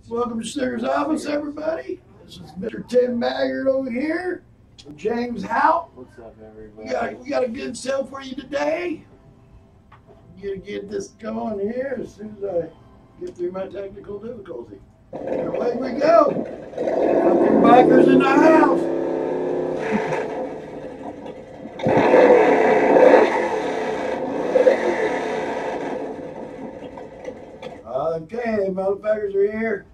Welcome to Sugars' office, everybody. This is Mr. Tim Maggard over here. James HOUPT. What's up, everybody? We got a good show for you today. I'm gonna get this going here as soon as I get through my technical difficulty. And away we go. Fucking bikers in the house. Okay, motherfuckers are here.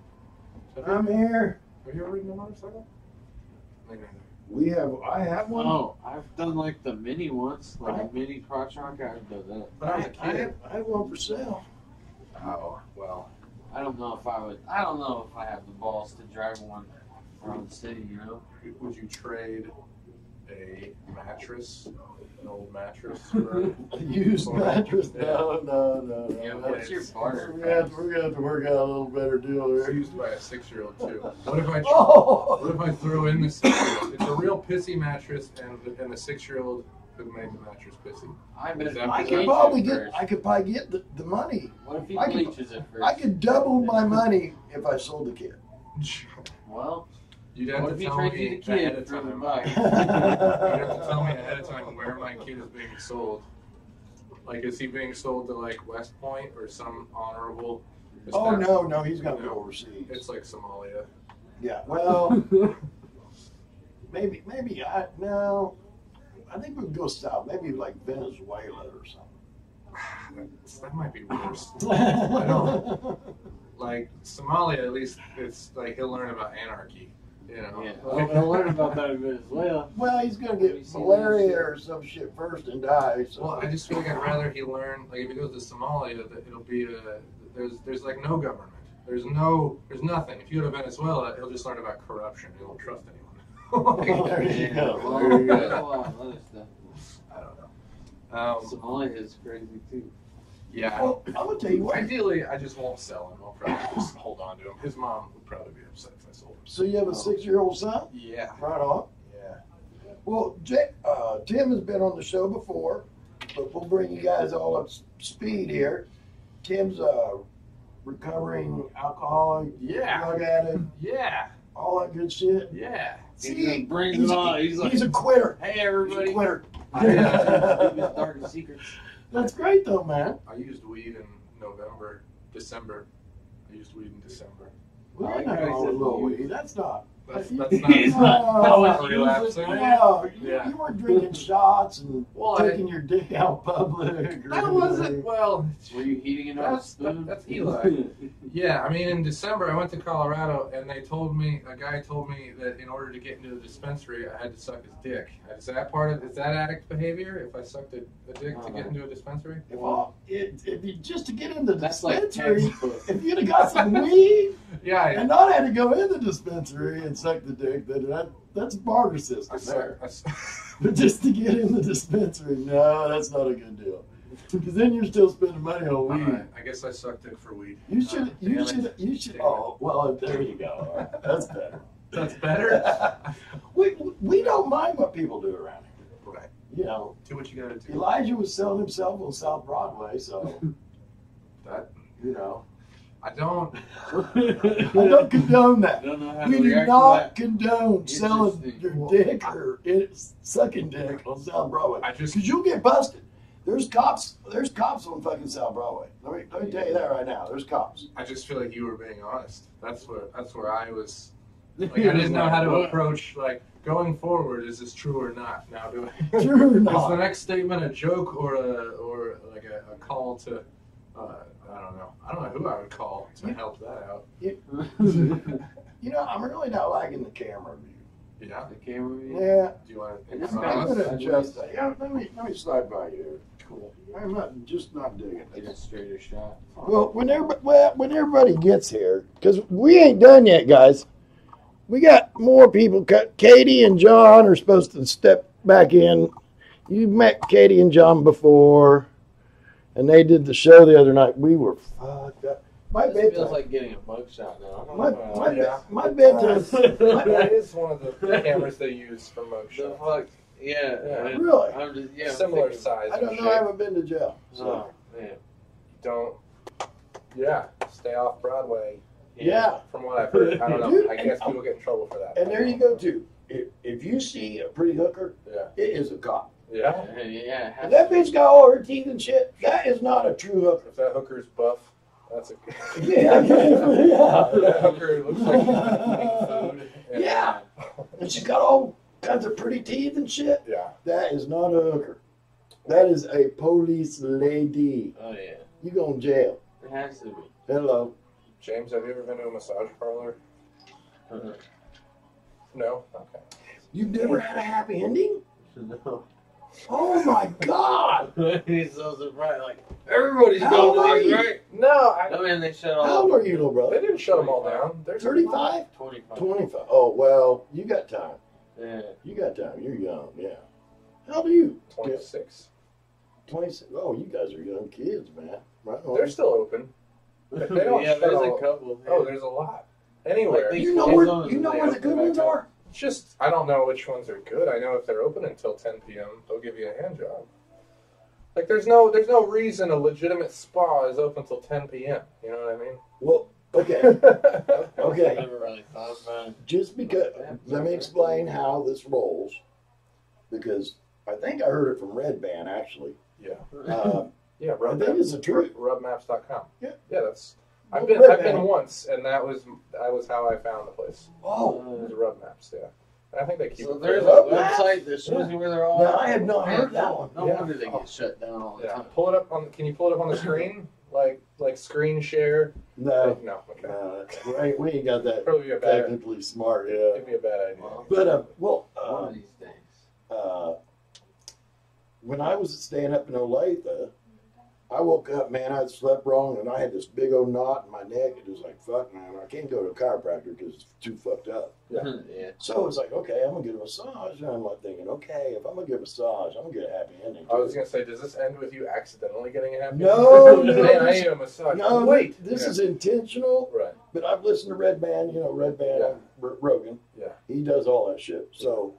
I'm here. Have you ever ridden a motorcycle? I have one. Oh, I've done like the mini ones, like a mini crotch rock. I've done that. When I was a kid. I have one for sale. Oh, well. I don't know if I would. I don't know if I have the balls to drive one around the city. You know. Would you trade a mattress, an old mattress, for A used mattress? No. Yeah, what's your barter? We're gonna have to work out a little better deal It's here. used by a 6-year-old too. What if I Oh! what if I throw in the 6-year-old? It's a real pissy mattress, and the 6-year-old could make the mattress pissy. I bet I could probably get the money. What if he I could- bleaches it first? I could double my money if I sold the kid. Well, You'd have what to if he tell trades you me the ahead kid of for the time. bike? You'd have to tell me ahead of time where my kid is being sold. Like, is he being sold to like West Point or some honorable? Oh no, he's gonna go overseas. It's like Somalia. Yeah, well, maybe no. I think we'd go south, maybe like Venezuela or something. That might be worse. I don't like Somalia. At least it's like he'll learn about anarchy. You know. Yeah. Well, he'll learn about that in Venezuela. Well, he's gonna get malaria or some shit first and die. So. Well, I just feel like I'd rather he learn. Like if he goes to Somalia, that it'll be there's like no government. There's nothing. If you go to Venezuela, he'll just learn about corruption. He won't trust anyone. There you go. Well, There you go. there's a lot of other stuff. I don't know. Somalia is crazy too. Yeah. Well, I'm gonna tell you what. Ideally, I just won't sell him. I'll probably just hold on to him. His mom would probably be upset if I sold him. So you have a 6-year-old son? Yeah. Right on. Yeah. Well, Tim has been on the show before, but we'll bring you guys all up to speed here. Tim's a recovering alcoholic, Yeah. drug addict, Yeah. all that good shit. Yeah. He just brings it on. He's like, he's a quitter. hey He's everybody. a quitter. Leave his darkest secrets. That's great though, man. I used weed in December. I used weed in December. Well, I you're not like all that. little weed. That's not. That's He's not. not- That's not relapsing. Well, Yeah. you weren't drinking shots and Well, taking your dick out public. Or That wasn't well. Were you heating it on a spoon? That's Eli. Yeah, I mean, in December I went to Colorado, and a guy told me that in order to get into the dispensary, I had to suck his dick. Is that addict behavior? If I sucked a dick to get into a dispensary? If you just to get in the That's like dispensary, textbook. if you'd have got some weed Yeah. and not had to go in the dispensary and suck the dick, then that's barter system there. But just to get in the dispensary, no, that's not a good deal. Because then you're still spending money on weed. Alright, I guess I sucked dick for weed. You should. Oh, well, there you go. That's better. That's better? We don't mind what people do around here. Right. You know, Do what you gotta do. Elijah was selling himself on South Broadway, so That you know. I don't. I don't condone that. Don't know how We to do react to not that. condone selling Interesting. your dick or sucking dick on South Broadway. I just. Because you'll get busted. There's cops on fucking South Broadway. Let me tell you that right now. There's cops. I just feel like you were being honest. That's where I was. Like I didn't know how to approach like going forward. Is this true or not? Now do I? True or Is the not? next statement a joke or like a call to? I don't know. I don't know who I would call to help that out. You know, I'm really not liking the camera view. Yeah. The camera view? Yeah. Do you want to? It's I'm got- gonna adjust that. Yeah, let me slide by you. Cool. I'm not digging Get it. a straighter shot. Well, when everybody gets here, because we ain't done yet, guys. We got more people. Katie and John are supposed to step back in. You've met Katie and John before, and they did the show the other night. We were fucked up. My This feels bedtime. like getting a mug shot now. My bedtime. That is one of the cameras they use for The motion. fuck? Yeah. Really? I'm just, yeah, Similar thinking, size. I don't know. I haven't been to jail. So. Oh, man. Don't. Yeah. Stay off Broadway. Yeah. From what I've heard, I don't know. Dude, I guess people get in trouble for that. And there you go too. If you see a pretty hooker, Yeah. it is a cop. Yeah. Yeah. If that bitch got all her teeth and shit, that is not a true hooker. If that hooker's buff, that's a. Yeah. That hooker looks like she's eating food. And, Yeah. And she's got all kinds of pretty teeth and shit. Yeah. That is not a hooker. That is a police lady. Oh yeah. You go in jail. It has to be. Hello. James, have you ever been to a massage parlor? Uh-huh. No. Okay. You've never had a happy ending? No. Oh my God. He's so surprised. Like everybody's How going old are to these, you? right? No, I mean, they shut all. How old are you, little They brother? didn't shut them all down. There's 35? 25. 25. Oh, well, you got time. Yeah. You got time. You're young, yeah. How old are you? 26. 26. Oh, you guys are young kids, man. Right on. They're still open. They don't Yeah, shut there's all- a couple. Oh, there's a lot. Anywhere. Like You know where the good ones are? Just, I don't know which ones are good. I know if they're open until 10 p.m., they'll give you a hand job. Like, there's no reason a legitimate spa is open till 10 p.m. You know what I mean? Well, okay. I Okay. never really thought about it. Just because, let me explain how this rolls. Because I think I heard it from Red Band, actually. Yeah. I Yeah, think it's the truth. Rubmaps.com. Yeah. Yeah, that's. I've Well, been Red I've been Band. once, and that was how I found the place. Oh, It was Rubmaps, yeah. I think they keep So it there's a pretty- website that shows you where they're all. no, I had not heard that one. No Yeah. wonder they get shut down all the Yeah, time. pull it up on. Can you pull it up on the screen? Like screen share? No, No. Okay. we ain't got that Probably be a bad. technically smart. Yeah. It'd be a bad idea. But, One of these days. when I was staying up in Olathe, I woke up, man, I'd slept wrong, and I had this big old knot in my neck. It was like, fuck, man, I can't go to a chiropractor because it's too fucked up. Yeah. Yeah. So it's like, okay, I'm going to get a massage. And I'm like thinking, okay, if I'm going to get a massage, I'm going to get a happy ending. I was gonna say, does this end with you accidentally getting a happy? No, no, Man, I this- need a massage. No, Wait. this Yeah. is intentional, Right. but I've listened to Red Band, Red Band, Yeah. Rogan. Yeah. He does all that shit. So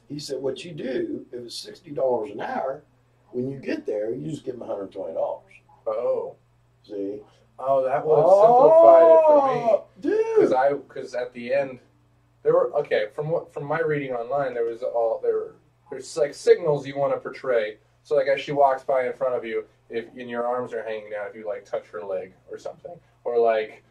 he said, what you do, if it's $60 an hour, when you get there, you just give them $120. Oh. See? Oh, that would have simplified it for me. Dude. Because at the end, there were from my reading online, there's like signals you want to portray. So like as she walks by in front of you, and your arms are hanging down, if you like touch her leg or something, or like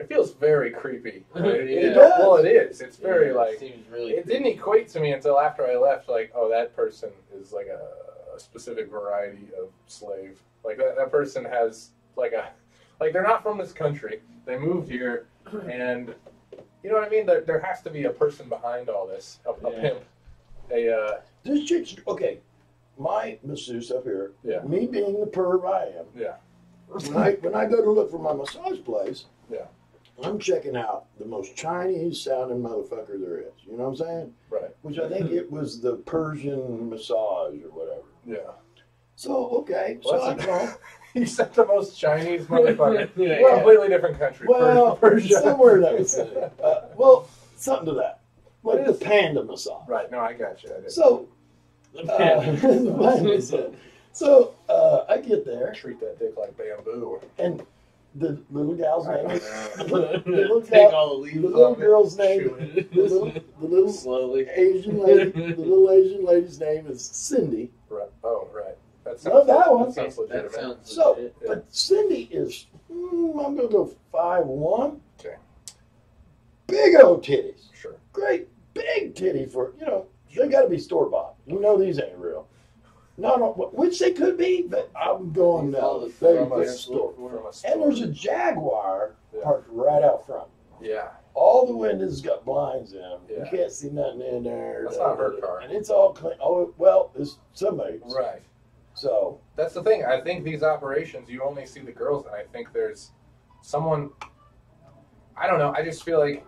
it feels very creepy. Right? It does. Well, it is. It's very Yeah, like it seems really. it didn't equate to me until after I left. Like, oh, that person is like a specific variety of slave. Like that person has like they're not from this country. They moved here, and you know what I mean. There has to be a person behind all this, a pimp, This chick's, okay, my masseuse up here, Yeah. me being the perv I am, yeah, when I go to look for my massage place, Yeah. I'm checking out the most Chinese sounding motherfucker there is. You know what I'm saying? right, Which I think it was the Persian massage or whatever. yeah. So, okay. So Well, I that's go, You said the most Chinese motherfucker. Yeah. Completely different country. well, Persia. somewhere in that vicinity. Well, something to that. What Like the is- panda massage. Right. No, I got you. I did. So, the panda massage. So, I get there, Treat that dick like bamboo. and the little gal's name is, Take all the leaves the little off it, girl's name, chew it. the little Slowly. Asian lady, the little Asian lady's name is Cindy. Right. Oh, right. That Love that one. That sounds legitimate. That sounds So, legit. but Cindy is, I'm gonna go 5'1". Okay. Big old titties. Sure. Great big titty for, they gotta be store bought. These ain't real. No, which they could be, but I'm going You follow no. the They From a just store. store. From a store. And there's a Jaguar Yeah. parked right out front. Yeah. All the windows got blinds in them. You Yeah. can't see nothing in there. That's not her car. And it's all clean. Oh, well, it's somebody's. Right. So, That's the thing. I think these operations, you only see the girls, and I think there's someone. I don't know. I just feel like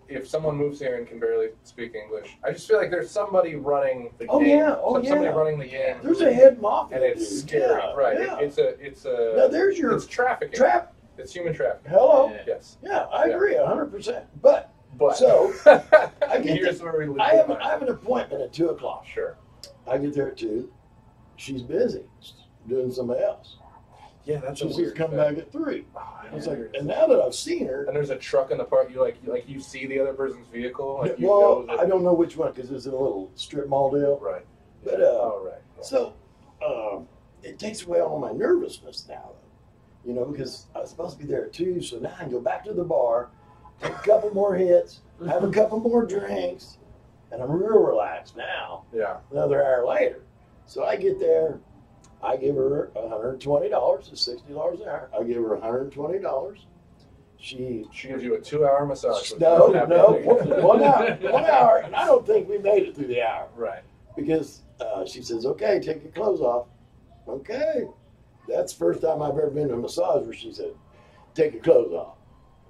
if someone moves here and can barely speak English, I just feel like there's somebody running the Oh, game. yeah. Oh, Somebody yeah. running the game. there's a head mafia. and it's dude. scary, Yeah, right? Yeah. It's a. Now, there's your It's trafficking. trap. It's human trafficking. Hello. Yeah. Yes. Yeah, I Yeah. agree 100%. But But So, I get here's where we live. I have an appointment at 2:00. Sure. I get there at 2. She's busy doing somebody else. Yeah, that's She's a here weird come thing. back at 3. Oh, I was yeah, like, and now that I've seen her, and there's a truck in the park. You see the other person's vehicle. Like you well, know that, I don't know which one because it's in a little strip mall deal. Right. But right. Yeah. so it takes away all my nervousness now, though. Because I was supposed to be there at 2, so now I can go back to the bar, take a couple more hits, have a couple more drinks, and I'm real relaxed now. Yeah. Another hour later, so I get there. I give her $120. It's $60 an hour. I give her $120. She gives you a 2-hour massage. no, 1 hour, 1 hour, and I don't think we made it through the hour. Right. Because she says, "Okay, take your clothes off." Okay, that's the first time I've ever been to a massage where she said, "Take your clothes off."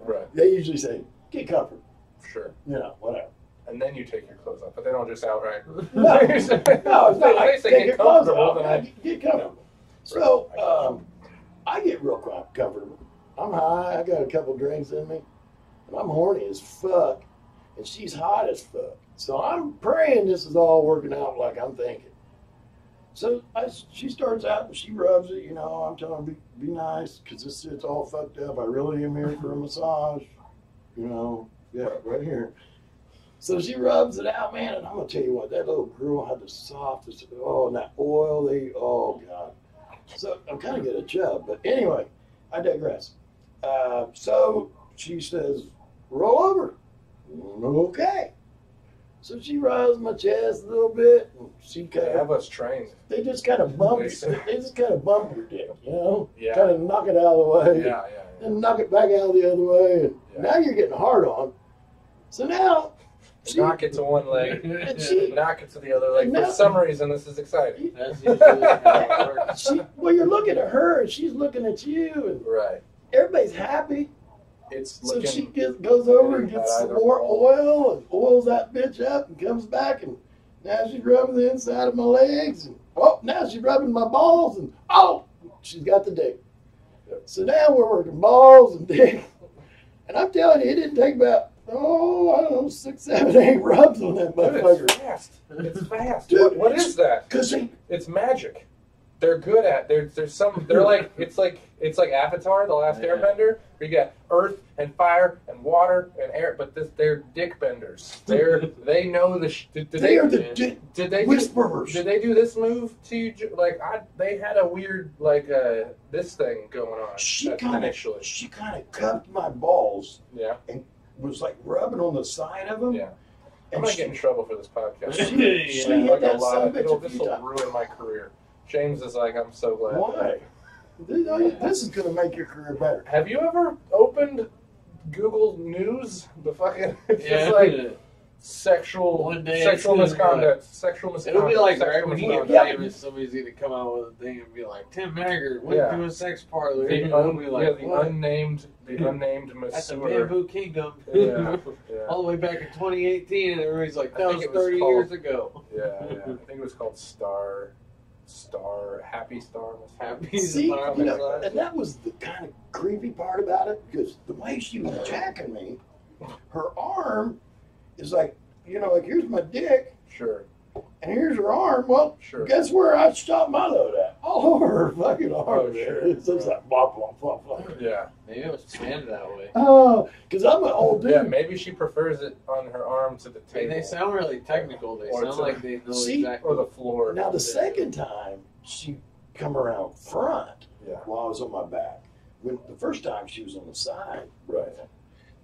Right. They usually say, "Get comfortable." Sure. Whatever. And then you take your clothes off, but they don't just outright. No, it's not. They say Take your clothes comfortable, off. then Get comfortable. So I get real comfortable. I'm high. I got a couple drinks in me, and I'm horny as fuck, and she's hot as fuck. So I'm praying this is all working out like I'm thinking. So she starts out and she rubs it. I'm telling her be nice because this shit's all fucked up. I really am here for a massage. Yeah, right here. So she rubs it out, man, and I'm gonna tell you what, that little girl had the softest. Oh, and that oil, oh god. So I'm kind of getting a chub, but anyway, I digress. So she says, "Roll over." Okay. So she rubs my chest a little bit, and she kind They of. have us trained. They just kind of bump. They just kind of bump your dick, Yeah. Kind of knock it out of the way. Yeah. And knock it back out the other way, and Yeah. now you're getting hard on. So now. Knock it to one leg, she, knock it to the other leg. No. For some reason, this is exciting. That's usually how it works. well, you're looking at her, and she's looking at you, and Right. everybody's happy. It's So looking. she goes over and gets at some either more wall. oil and oils that bitch up and comes back, and now she's rubbing the inside of my legs, and now she's rubbing my balls, and she's got the dick. Yep. So now we're working balls and dick, and I'm telling you, it didn't take about I don't know, 6, 7, 8 rubs on that Dude, motherfucker. it's fast. It's fast. Dude, what is that? Because It's magic. They're good at. There's some. They're like it's like Avatar, the Last Airbender. Where you got earth and fire and water and air, but they're dick benders. They know the. Did they are the dick Did they whisperers. Did they do this move to you? They had a weird this thing going on. She initially. She kind of cupped my balls. Yeah. And was like rubbing on the side of them. Yeah. I'm And gonna get in trouble for this podcast. She hit that son of a bitch a This few will times. ruin my career. James is like, I'm so glad. Why? This is going to make your career better. Have you ever opened Google News? The fucking it's Yeah. just like sexual One day sexual it's gonna be misconduct, sexual misconduct. It'll be like sexual right when you get misconduct. famous, somebody's gonna come out with a thing and be like, "Tim Maggard went Yeah. to a sex parlor." The, And it'll be like, the "What?" unnamed At the masseur. Bamboo Kingdom, Yeah, yeah. all the way back in 2018, and everybody's like, I "That think was it was 30 called- years ago." Yeah. I think it was called Happy Star. Happy See, Star Massage. and that was the kind of creepy part about it, because the way she was jacking me, her arm is like, like here's my dick, Sure. and here's her arm. Well, Sure. guess where I shot my load at? All over her fucking arm. Oh, there. sure. It's just like blah, blah, blah, blah. Yeah. Maybe it was planned that way. Oh, because I'm an old dude. Yeah. Maybe she prefers it on her arm to the I mean, table. they sound really technical. They Or sound to- like they know See? exactly. or the floor. Now, the second time, she come around front Yeah. while I was on my back. When the first time, she was on the side. Right.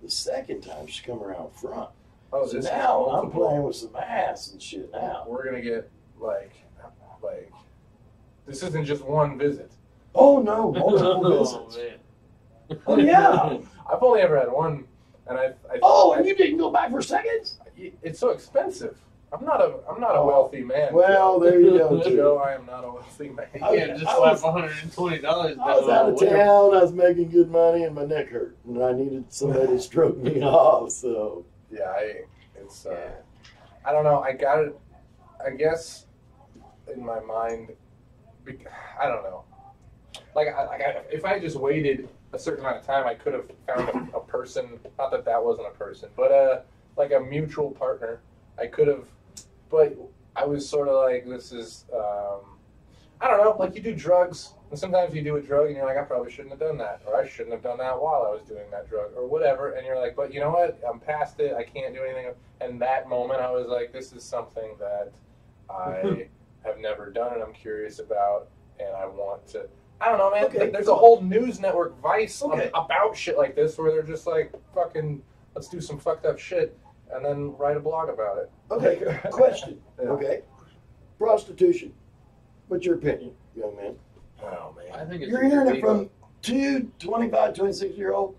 The second time, she come around front. Oh, So this is now I'm multiple. playing with some ass and shit now. We're gonna get like this isn't just one visit. Oh, no, multiple Oh, visits. man. Oh, yeah. I've only ever had one, and I Oh, and you didn't go back for seconds? it's so expensive. I'm not a wealthy man. Well, there you go, too. Joe, I am not a wealthy man. You can't just I slap was- $120 down. I was out of town, I was making good money, and my neck hurt. And I needed somebody to stroke me off, so. Yeah, I don't know. I got it. I guess in my mind, I don't know. If I just waited a certain amount of time, I could have found a person. Not that that wasn't a person, but like a mutual partner. I could have, but I was sort of like, this is, I don't know. Like you do drugs, And sometimes you do a drug and you're like, I probably shouldn't have done that, or I shouldn't have done that while I was doing that drug, or whatever. And you're like, but you know what? I'm past it. I can't do anything. And that moment, I was like, this is something that I have never done, and I'm curious about, and I want to. I don't know, man. Okay. There's a whole news network, Vice, Okay. about shit like this, where they're just like, fucking, let's do some fucked up shit, and then write a blog about it. Okay, question. Yeah. Okay. Prostitution. What's your opinion, young man? Oh, man. I think it's You're hearing it illegal. from two 25, 26-year-old.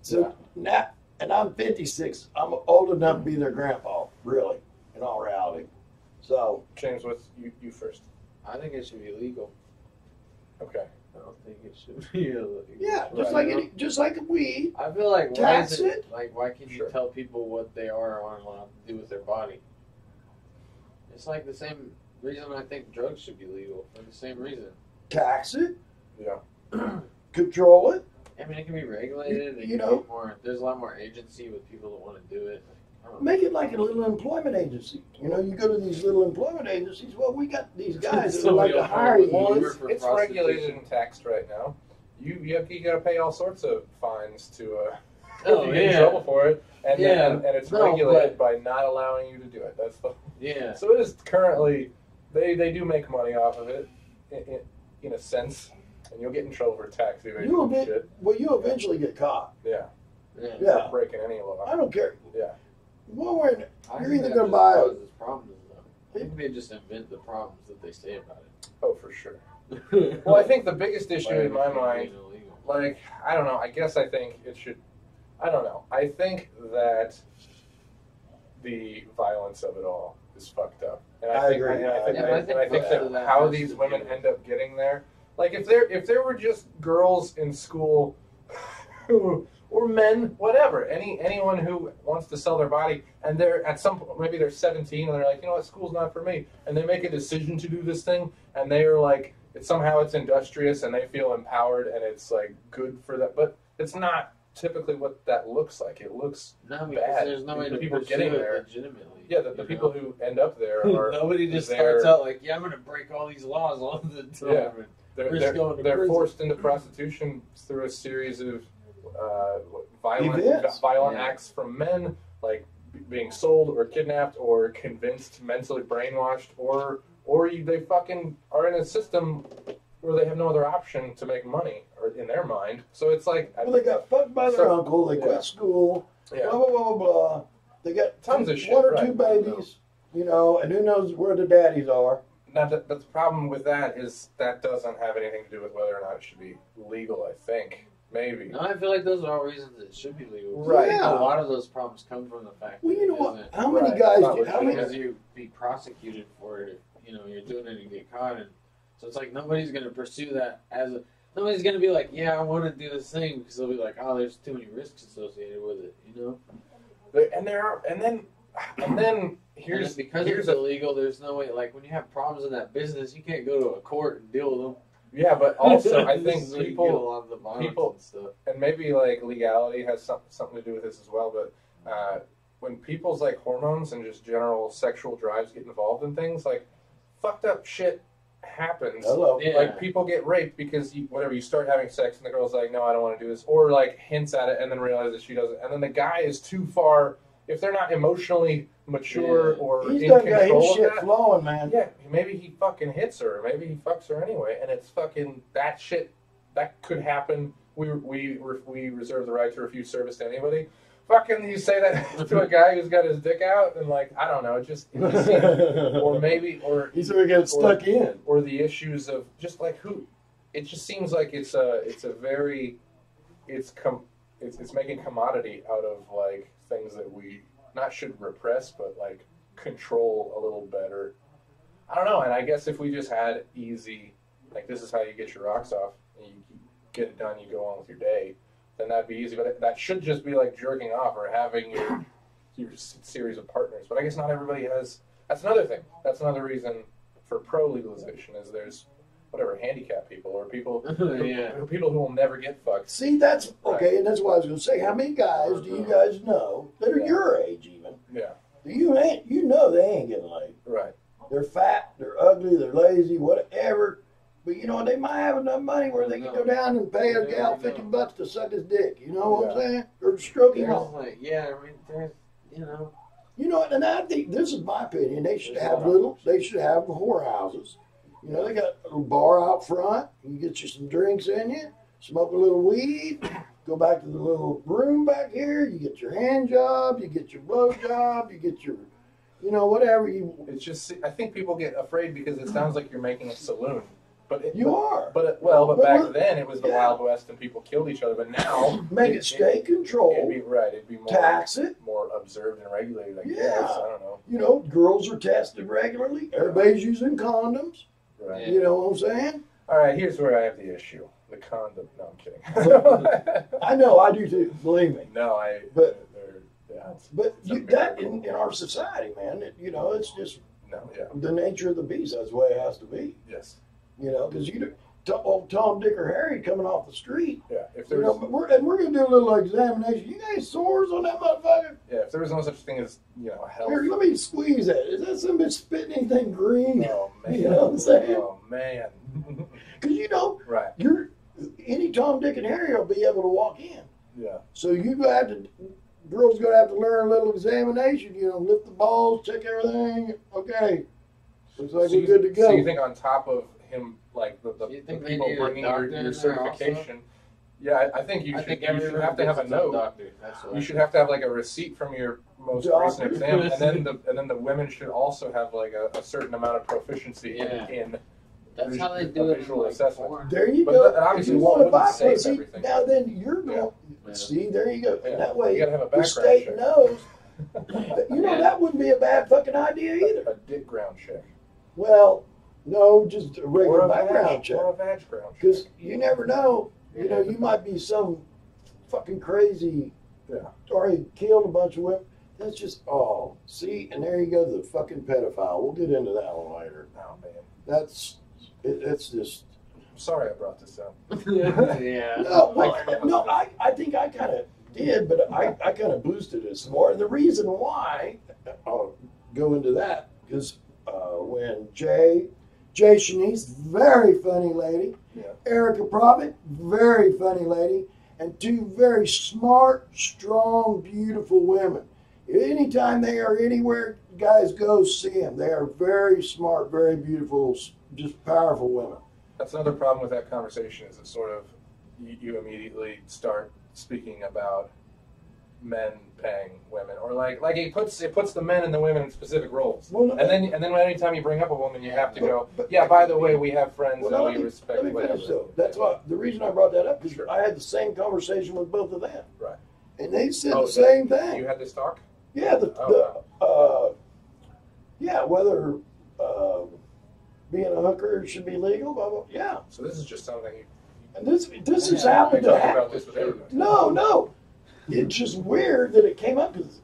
So now, and I'm 56. I'm old enough to be their grandpa, really, in all reality. So, James, what's you first? I think it should be legal. Okay. I don't think it should be illegal. yeah, Right. just like weed. I feel like why Tax is it it? like why can't Sure. you tell people what they are or aren't allowed to do with their body? It's like the same reason I think drugs should be legal for the same reason. Tax it, Yeah. control it. I mean, it can be regulated. It You can know- be more. There's a lot more agency with people that want to do it. I don't know. Make it like a little employment agency. You know, you go to these little employment agencies. Well, we got these guys that would like Somebody to will hire call you. Well, Uber it's, for it's prostitution. regulated and taxed right now. You got to pay all sorts of fines to Oh, if you get in yeah. trouble for it, and Yeah. and it's No, regulated by not allowing you to do it. That's the Yeah. so it is currently they do make money off of it in a sense, and you'll get in trouble for tax evasion You and will shit. Well, you eventually get caught. Yeah, Yeah. Yeah. for breaking any law. I don't care. Yeah. One way, I you're think either that going to just buy. causes problems, though. I think they just invent the problems that they say about Oh, for sure. it. Well, I think the biggest issue in my Why mind, is it illegal? like, I don't know. I guess I think it should. I don't know. I think that the violence of it all is fucked up, and I think, agree. And I think, Yeah, but I and think I think most that of that how has these to women do- end up getting there, like if there were just girls in school, who or men, whatever, anyone who wants to sell their body, and they're at some point, maybe they're 17, and they're like, you know what, school's not for me, and they make a decision to do this thing, and they are like, somehow it's industrious, and they feel empowered, and it's like good for them, but it's not typically what that looks like. It looks No, because bad. there's no way The to people pursue getting it there. legitimately. yeah, the you people know? who end up there are Nobody just they're- starts out like, yeah, I'm going to break all these laws all the time. Yeah. they're, We're they're, just going to they're prison. forced into prostitution through a series of violent Events. Yeah. acts from men, like being sold or kidnapped or convinced, mentally brainwashed, or they fucking are in a system where they have no other option to make money, or in their mind. So it's like, Well, they got fucked by their So- uncle. They yeah. quit school. yeah, Blah blah blah blah blah. They got Tons of shit, one or right. two babies. You know, and who knows where the daddies are. now the problem with that is that doesn't have anything to do with whether or not it should be legal. I think maybe. No, I feel like those are all reasons it should be legal. Right. Yeah. A lot of those problems come from the fact Well, that you know it what? isn't. How many Right. guys? Not Do, how many? Because you be prosecuted for it, if, you're doing it and get caught, and so it's like nobody's gonna pursue that as a. Nobody's gonna be like, yeah, I want to do this thing because they'll be like, oh, there's too many risks associated with it, you know. And there are, and then here's And because here's it's illegal, there's no way. Like when you have problems in that business, you can't go to a court and deal with them. yeah, but also I This think is where you get a people, lot of the violence people- and stuff. and maybe like legality has something to do with this as well. But when people's like hormones and just general sexual drives get involved in things, like fucked up shit happens. Hello. Yeah. Like people get raped because you start having sex and the girl's like, no, I don't want to do this, or like hints at it and then realizes she doesn't, and then the guy is too far. If they're not emotionally mature Yeah. or He's in done got his control of shit that, flowing, man. yeah, maybe he fucking hits her, maybe he fucks her anyway, and it's fucking that shit. That could happen. We reserve the right to refuse service to anybody. Fucking, you say that to a guy who's got his dick out, and like I don't know, it just seems, or maybe He's gonna get stuck in. or the issues of just like who. It just seems like it's a very it's making commodity out of like things that we not should repress, but like control a little better. I don't know, and I guess if we just had easy, like this is how you get your rocks off, and you get it done, you go on with your day, then that'd be easy. But that should just be like jerking off or having your series of partners. But I guess not everybody has. That's another thing. That's another reason for pro legalization is there's whatever handicapped people or people Yeah. people who will never get fucked. See, that's okay, and that's what I was gonna say. How many guys do you guys know that are Yeah. your age even? Yeah, You know they ain't getting laid. right. They're fat, they're ugly, they're lazy, whatever. But you know, they might have enough money where they can go down and pay a gal $50 to suck his dick. You know what I'm saying? Or stroke him off. Like, yeah, I mean, there's, you know. You know, and I think this is my opinion. They should have whorehouses. You know, they got a little bar out front. You get you some drinks in you, smoke a little weed, go back to the little room back here. You get your hand job, you get your blow job, you get your, you know, whatever you. It's just, I think people get afraid because it sounds like you're making a saloon. But back then it was the Wild West and people killed each other. But now make it state controlled. It'd be right. It'd be more tax it, more observed and regulated. I guess. I don't know. You know, girls are tested regularly. Everybody's using condoms. Right. You know what I'm saying? All right. Here's where I have the issue: the condom. No, I'm kidding. I know. I do too. Believe me. No, But that in our society, man, you know, it's just the nature of the beast. That's the way it has to be. Yes. You know, because old Tom, Dick, or Harry coming off the street. Yeah, if there was, we're going to do a little examination. You got any sores on that motherfucker? Yeah, if there was no such thing as, you know, health. Here, let me squeeze that. Is that some bitch spitting anything green? Oh, man. You know what I'm saying? Oh, man. Because, you know, any Tom, Dick, and Harry will be able to walk in. Yeah. So girls going to have to learn a little examination, you know, lift the balls, check everything. Okay. Looks like we're good to go. So you think on top of him, like the people bringing your certification, I think you should have to have a note. You should have to have like a receipt from your most recent exam, and then the women should also have like a certain amount of proficiency in. That's how they do it. Visual assessment. Like there you go. If you want to buy pussy, now then you're going. See, there you go. And that way, the state knows. You know, that wouldn't be a bad fucking idea either. A dick ground check. Well, no, just a regular background check. Or a vag ground check. Because you never know. You know, you might be some fucking crazy. Already killed a bunch of women. That's just see, and there you go, the fucking pedophile. We'll get into that one later. Oh man, that's just. I'm sorry I brought this up. Yeah. No, I think I kind of did, but I kind of boosted it some more. And the reason why, I'll go into that because when Jay Shanice, very funny lady, Erica Prophet, very funny lady, and two very smart, strong, beautiful women. Anytime they are anywhere, guys, go see them. They are very smart, very beautiful, just powerful women. That's another problem with that conversation is it sort of, you immediately start speaking about men paying women, or like it puts the men and the women in specific roles. Well, and then anytime you bring up a woman, you have to go, by the way, we have friends and we respect. Let me finish though. That's why the reason I brought that up because I had the same conversation with both of them. Right. And they said the same thing. You had this talk? Yeah. Whether being a hooker should be legal. Blah blah. Yeah. So this is just something. And this has happened to happen. No. It's just weird that it came up because,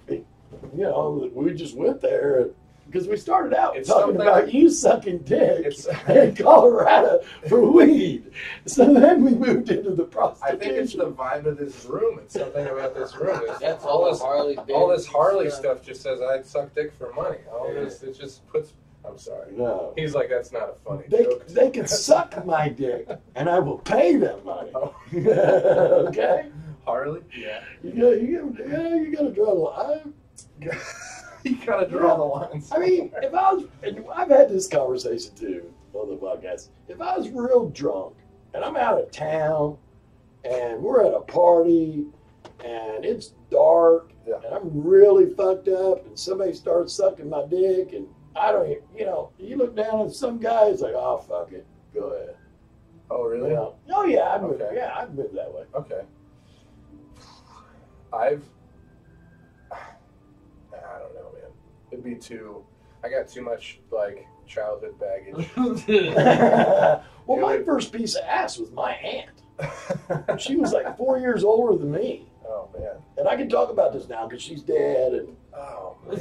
we just went there because we started out talking about you sucking dick in Colorado for weed. So then we moved into the prostitution. I think it's the vibe of this room. It's something about this room. That's all this Harley stuff just says I'd suck dick for money. All this, it just puts. I'm sorry. No. He's like, that's not a funny joke. They can suck my dick, and I will pay them money. Okay? Harley? Yeah. You gotta draw the line. You gotta draw the lines. I mean, I've had this conversation too on the podcast. If I was real drunk, and I'm out of town, and we're at a party, and it's dark, and I'm really fucked up, and somebody starts sucking my dick, and I don't, you look down at some guy, it's like, oh, fuck it, go ahead. Oh, really? Oh, yeah, I'd move that way. Okay. I don't know, man. It'd be I got too much, like, childhood baggage. Well, my first piece of ass was my aunt. She was like 4 years older than me. Oh, man. And I can talk about this now because she's dead. And oh, man.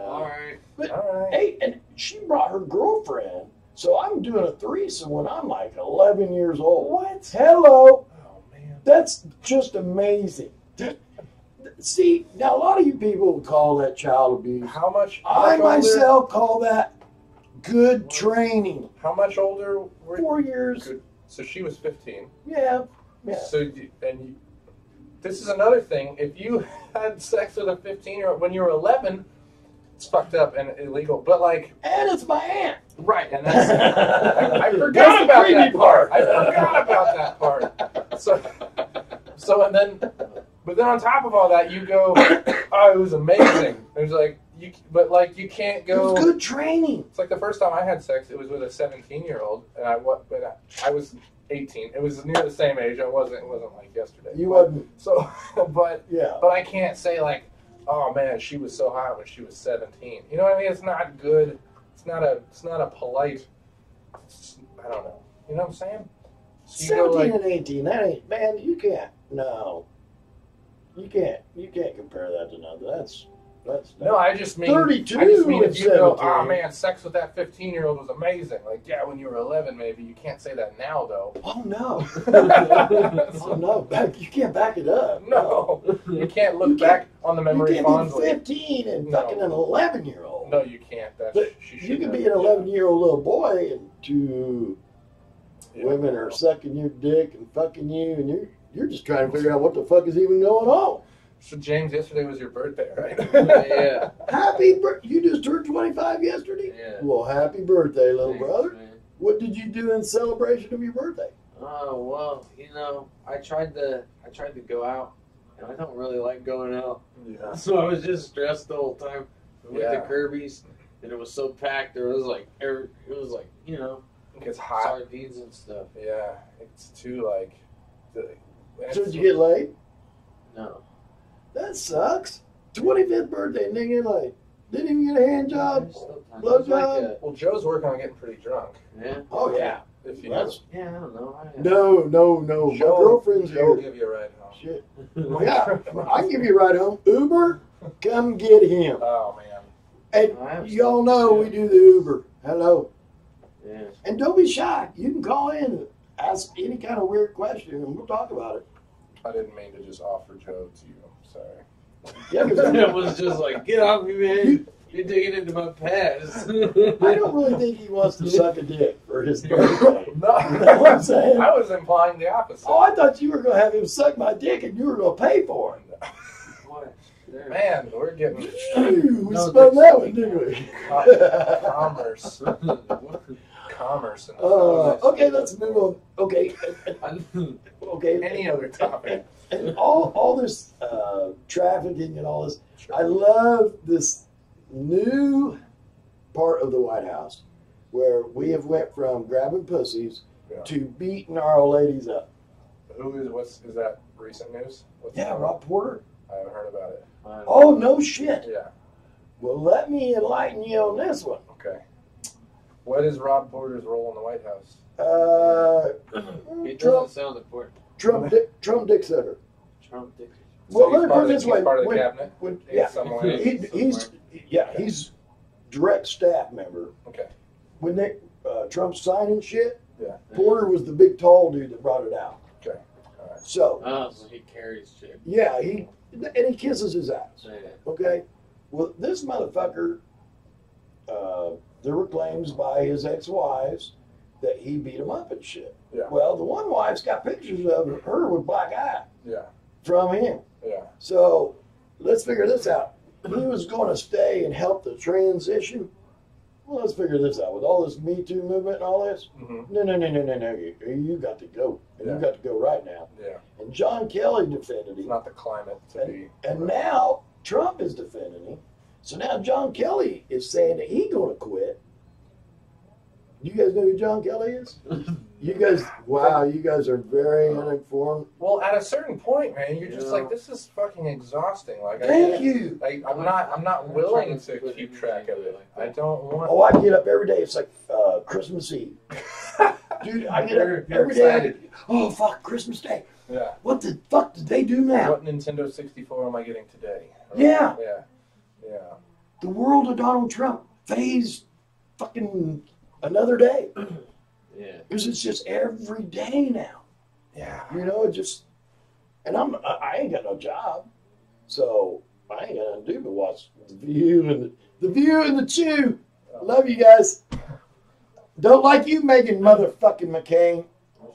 All right. But, hey, and she brought her girlfriend. So I'm doing a threesome when I'm like 11 years old. What? Hello. Oh, man. That's just amazing. See, now a lot of you people would call that child abuse. How much? I myself call that good training. How much older were 4 years. Good. So she was 15. Yeah. So this is another thing. If you had sex with a 15-year-old when you were 11, it's fucked up and illegal. But like, and it's my aunt. Right, and that's I forgot about that part. I forgot about that part. So and then, but then on top of all that, you go, oh, it was amazing. There's like but like you can't go. It was good training. It's like the first time I had sex, it was with a 17-year-old, and I was 18. It was near the same age. It wasn't like yesterday. You wasn't. So, but yeah. But I can't say like, oh man, she was so hot when she was 17. You know what I mean? It's not good. It's not a polite. I don't know. You know what I'm saying? So 17 and 18. That ain't, man. You can't. No. You can't compare that to nothing. That's no, I just mean 32. I just mean if you 17. go, oh man, sex with that 15-year-old was amazing. Like, yeah, when you were 11, maybe. You can't say that now, though. Oh no. Oh no. You can't back it up. No, you can't look back on the memory fondly. You can't be 15 and fucking an 11-year-old. No, you can't. You can be an 11-year-old little boy, and two women are sucking your dick and fucking you, and you're just trying to figure out what the fuck is even going on. So James, yesterday was your birthday, right? Yeah. Happy birthday! You just turned 25 yesterday. Yeah. Well, happy birthday, little Thanks, brother. man. What did you do in celebration of your birthday? Oh well, I tried to go out, and I don't really like going out. Yeah. So I was just stressed the whole time. We went to Kirby's, and it was so packed. It was like It gets hot. Sardines and stuff. Yeah, it's too like. So did you get laid? No. That sucks. 25th birthday and didn't get laid. Didn't even get a hand job. Blow job. Well, Joe's working on getting pretty drunk. Yeah. Oh yeah. If you know. Yeah, I don't know. No. My girlfriend's Joe will here. give you a ride home. Shit. Yeah, I can give you a ride home. Uber, come get him. Oh man. And y'all know we do the Uber. Hello. Yeah. And don't be shy. You can call in and ask any kind of weird question, and we'll talk about it. I didn't mean to just offer Joe to you. Sorry. Yeah, It was just like, get off me, man. You're digging into my past. I don't really think he wants to suck a dick for his birthday. No. You know what I'm saying? I was implying the opposite. Oh, I thought you were going to have him suck my dick and you were going to pay for it. What? Man, we're getting We spun that one, didn't we? commerce. Commerce. Okay, let's move on. Okay. Okay. Any other topic. And all this trafficking and all this, I love this new part of the White House where we have went from grabbing pussies to beating our old ladies up. Is that recent news? Rob Porter. I haven't heard about it. Oh, no shit. Yeah. Well, let me enlighten you on this one. Okay. What is Rob Porter's role in the White House? It doesn't sound important. Trump dick sucker. Trump dick. Well, So let me put it this way. He's part of the cabinet? Yeah. Some way. He's direct staff member. Okay. When Trump's signing shit, Yeah. Porter was the big tall dude that brought it out. Okay. All right. So So he carries shit. yeah, he kisses his ass. Yeah. Okay. Well, this motherfucker, there were claims by his ex-wives that he beat him up and shit. Yeah. Well, the one wife's got pictures of her with black eye Yeah. from him. Yeah. So let's figure this out. He was going to stay and help the transition. Well, let's figure this out. With all this Me Too movement and all this, Mm-hmm. no. You got to go. And you got to go right now. Yeah. And John Kelly defended It's him. not the climate to be. And now Trump is defending him. So now John Kelly is saying that he's going to quit. You guys know who John Kelly is? You guys are very uninformed. Well, at a certain point, man, you're just like, this is fucking exhausting. Like, Thank you. I'm not willing to keep track of it. I don't want. Oh, I get up every day. It's like Christmas Eve. Dude, I get up every day. Oh, fuck, Christmas Day. Yeah. What the fuck did they do now? What Nintendo 64 am I getting today? Or, Yeah. Yeah. Yeah. The world of Donald Trump phased fucking another day. Yeah. Because it's just every day now. Yeah. You know, it just, and I ain't got no job. So I ain't got nothing to do but watch The View and The Chew. Love you guys. Don't like you, Megan motherfucking McCain.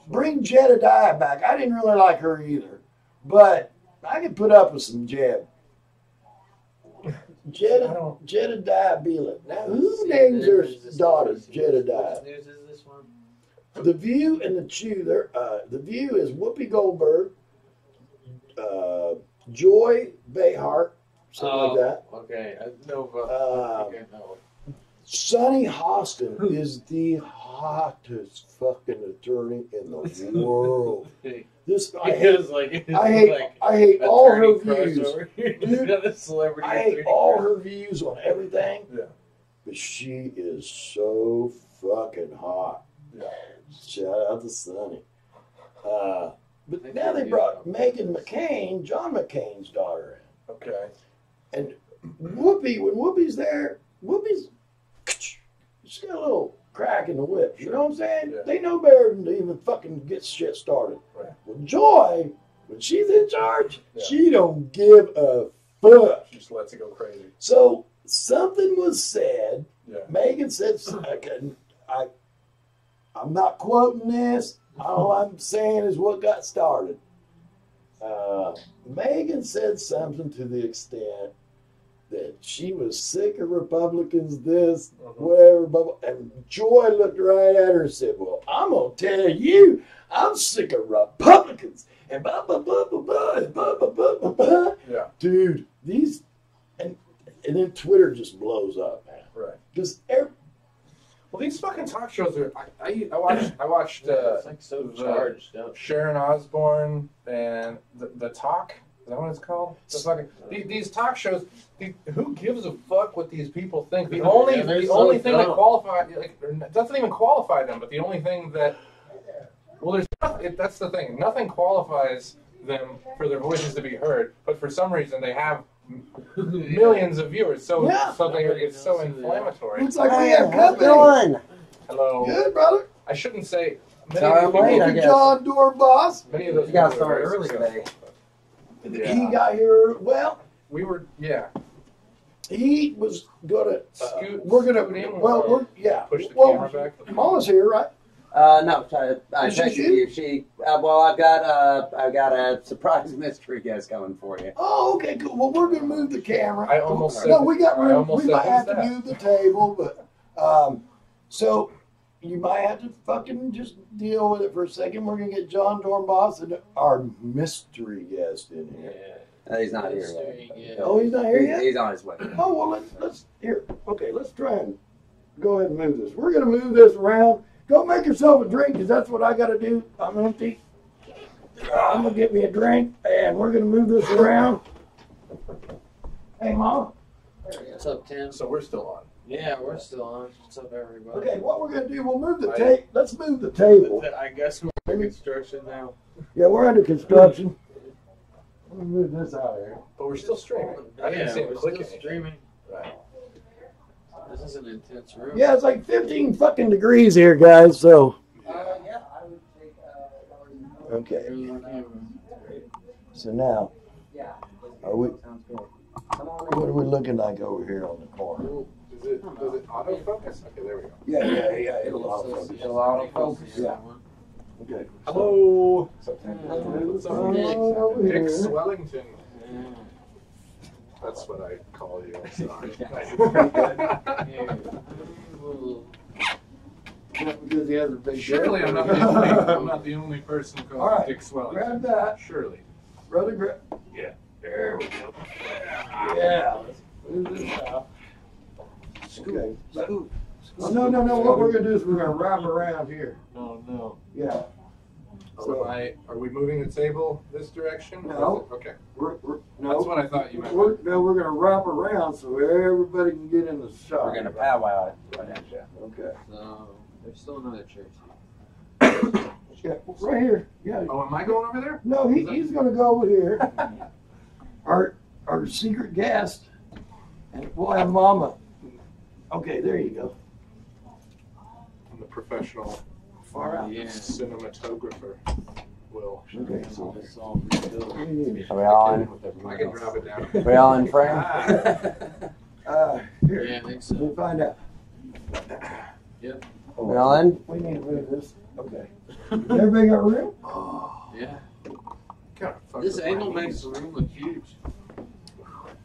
Bring Jedediah back. I didn't really like her either, but I could put up with some Jed. Jedediah Beelan. Now, who names their daughters Jedediah? What news is this one? The View and the Chew. The View is Whoopi Goldberg, Joy Behar, something like that. Okay, I know. Okay, no. Sonny Hostin is the hottest fucking attorney in the world. This I hate all her views. Dude, I hate all her views on everything. Yeah. But she is so fucking hot. Yeah. Shout out to Sonny. But now they brought Meghan McCain, John McCain's daughter in. Okay. And Whoopi, when Whoopi's there, Whoopi's she's got a little crack in the whip. You know what I'm saying? Yeah. They know better than to even fucking get shit started. Right. Well, Joy, when she's in charge, Yeah. she don't give a fuck. She just lets it go crazy. So something was said. Yeah. Megan said, I'm not quoting this. All I'm saying is what got started. Megan said something to the extent that she was sick of Republicans, this, whatever, and Joy looked right at her and said, well, I'm going to tell you, I'm sick of Republicans, and blah, blah, blah, blah, blah, and blah, blah, blah, blah, blah. Yeah. Dude, these, and then Twitter just blows up, man. Right. Because Well, these fucking talk shows are. I watched it's like so charged up. Sharon Osbourne and the Talk. Is that what it's called? The fucking, these talk shows. Who gives a fuck what these people think? The only thing that qualifies, like, doesn't even qualify them. But the only thing that, well, there's nothing, that's the thing. Nothing qualifies them for their voices to be heard. But for some reason, they have millions of viewers. So it's so inflammatory. looks like we have company. Hello. Good, brother. I shouldn't say. Sorry, I'm late, I guess. John Doorboss. Many of those You got people are started very early today. successful. He got here, well, We were, yeah. he was going to, Scoot we're going him to, well, or we're, yeah. push the Well, camera back. Mama's here, right? No, I Is she texted you? you. She, well, I've got a surprise mystery guest coming for you. Oh, okay, cool. Well, we're going to move the camera. I almost said. No, we got I room. almost We said, might have who's to that? move the table, but, so you might have to fucking just deal with it for a second. We're going to get John Dornboss and our mystery guest in here. He's not here Mystery, yet. yeah. Oh, he's not here yet? He's on his way. Oh, well, let's here. Okay, let's try and go ahead and move this. We're going to move this around. Go make yourself a drink, because that's what I got to do. I'm empty. I'm going to get me a drink, and we're going to move this around. Hey, Mama. What's up, Tim? So we're still on. Yeah, we're still on. What's up, everybody? Okay, what we're going to do, we'll move the table. Let's move the table. I guess we're in construction now. Yeah, we're under construction. Let me move this out of here. But we're still streaming. I didn't see him we're clicking. still streaming. Right. This is an intense room. Yeah, it's like 15 fucking degrees here, guys, so. Yeah, I would take. Okay, Here's the camera. so now, Yeah. are we, Sounds good. Come on. what are we looking like over here on the corner? Does it autofocus? Okay, there we go. Yeah, it'll all focus. It'll autofocus. Yeah. Okay. Hello. What's up, Tim? What's up, Dick? Nick? Dick Swellington. Yeah. That's what I call you. I'm sorry. Yeah. Well, Because he has a big Surely I'm not the only person called All right. Dick Swellington. Grab that. Surely. Brother, grab. Yeah. There we go. Yeah. Let's move this out. Okay. Oh, no. What we're going to do is we're going to wrap around here. No. Yeah. Are we moving the table this direction? No. Okay. We're That's no. what I thought you meant. We're going to wrap around so everybody can get in the shot. We're gonna powwow it. Right now. Okay. so there's still another church Yeah, right here. Yeah. Oh, am I going over there? No, he's going to go over here. Our secret guest, and we'll have Mama. Okay, there you go. I'm the professional Far out. Yeah. cinematographer. Will. Okay, so here. It's all rebuilt. Are we all in? I can drop it down. Are we all in frame? here, Yeah, I think so. we'll find out. Yep. We're on? We need to move this. Okay. Everybody got room? Yeah. God, fuck This with angle my makes knees. the room look huge.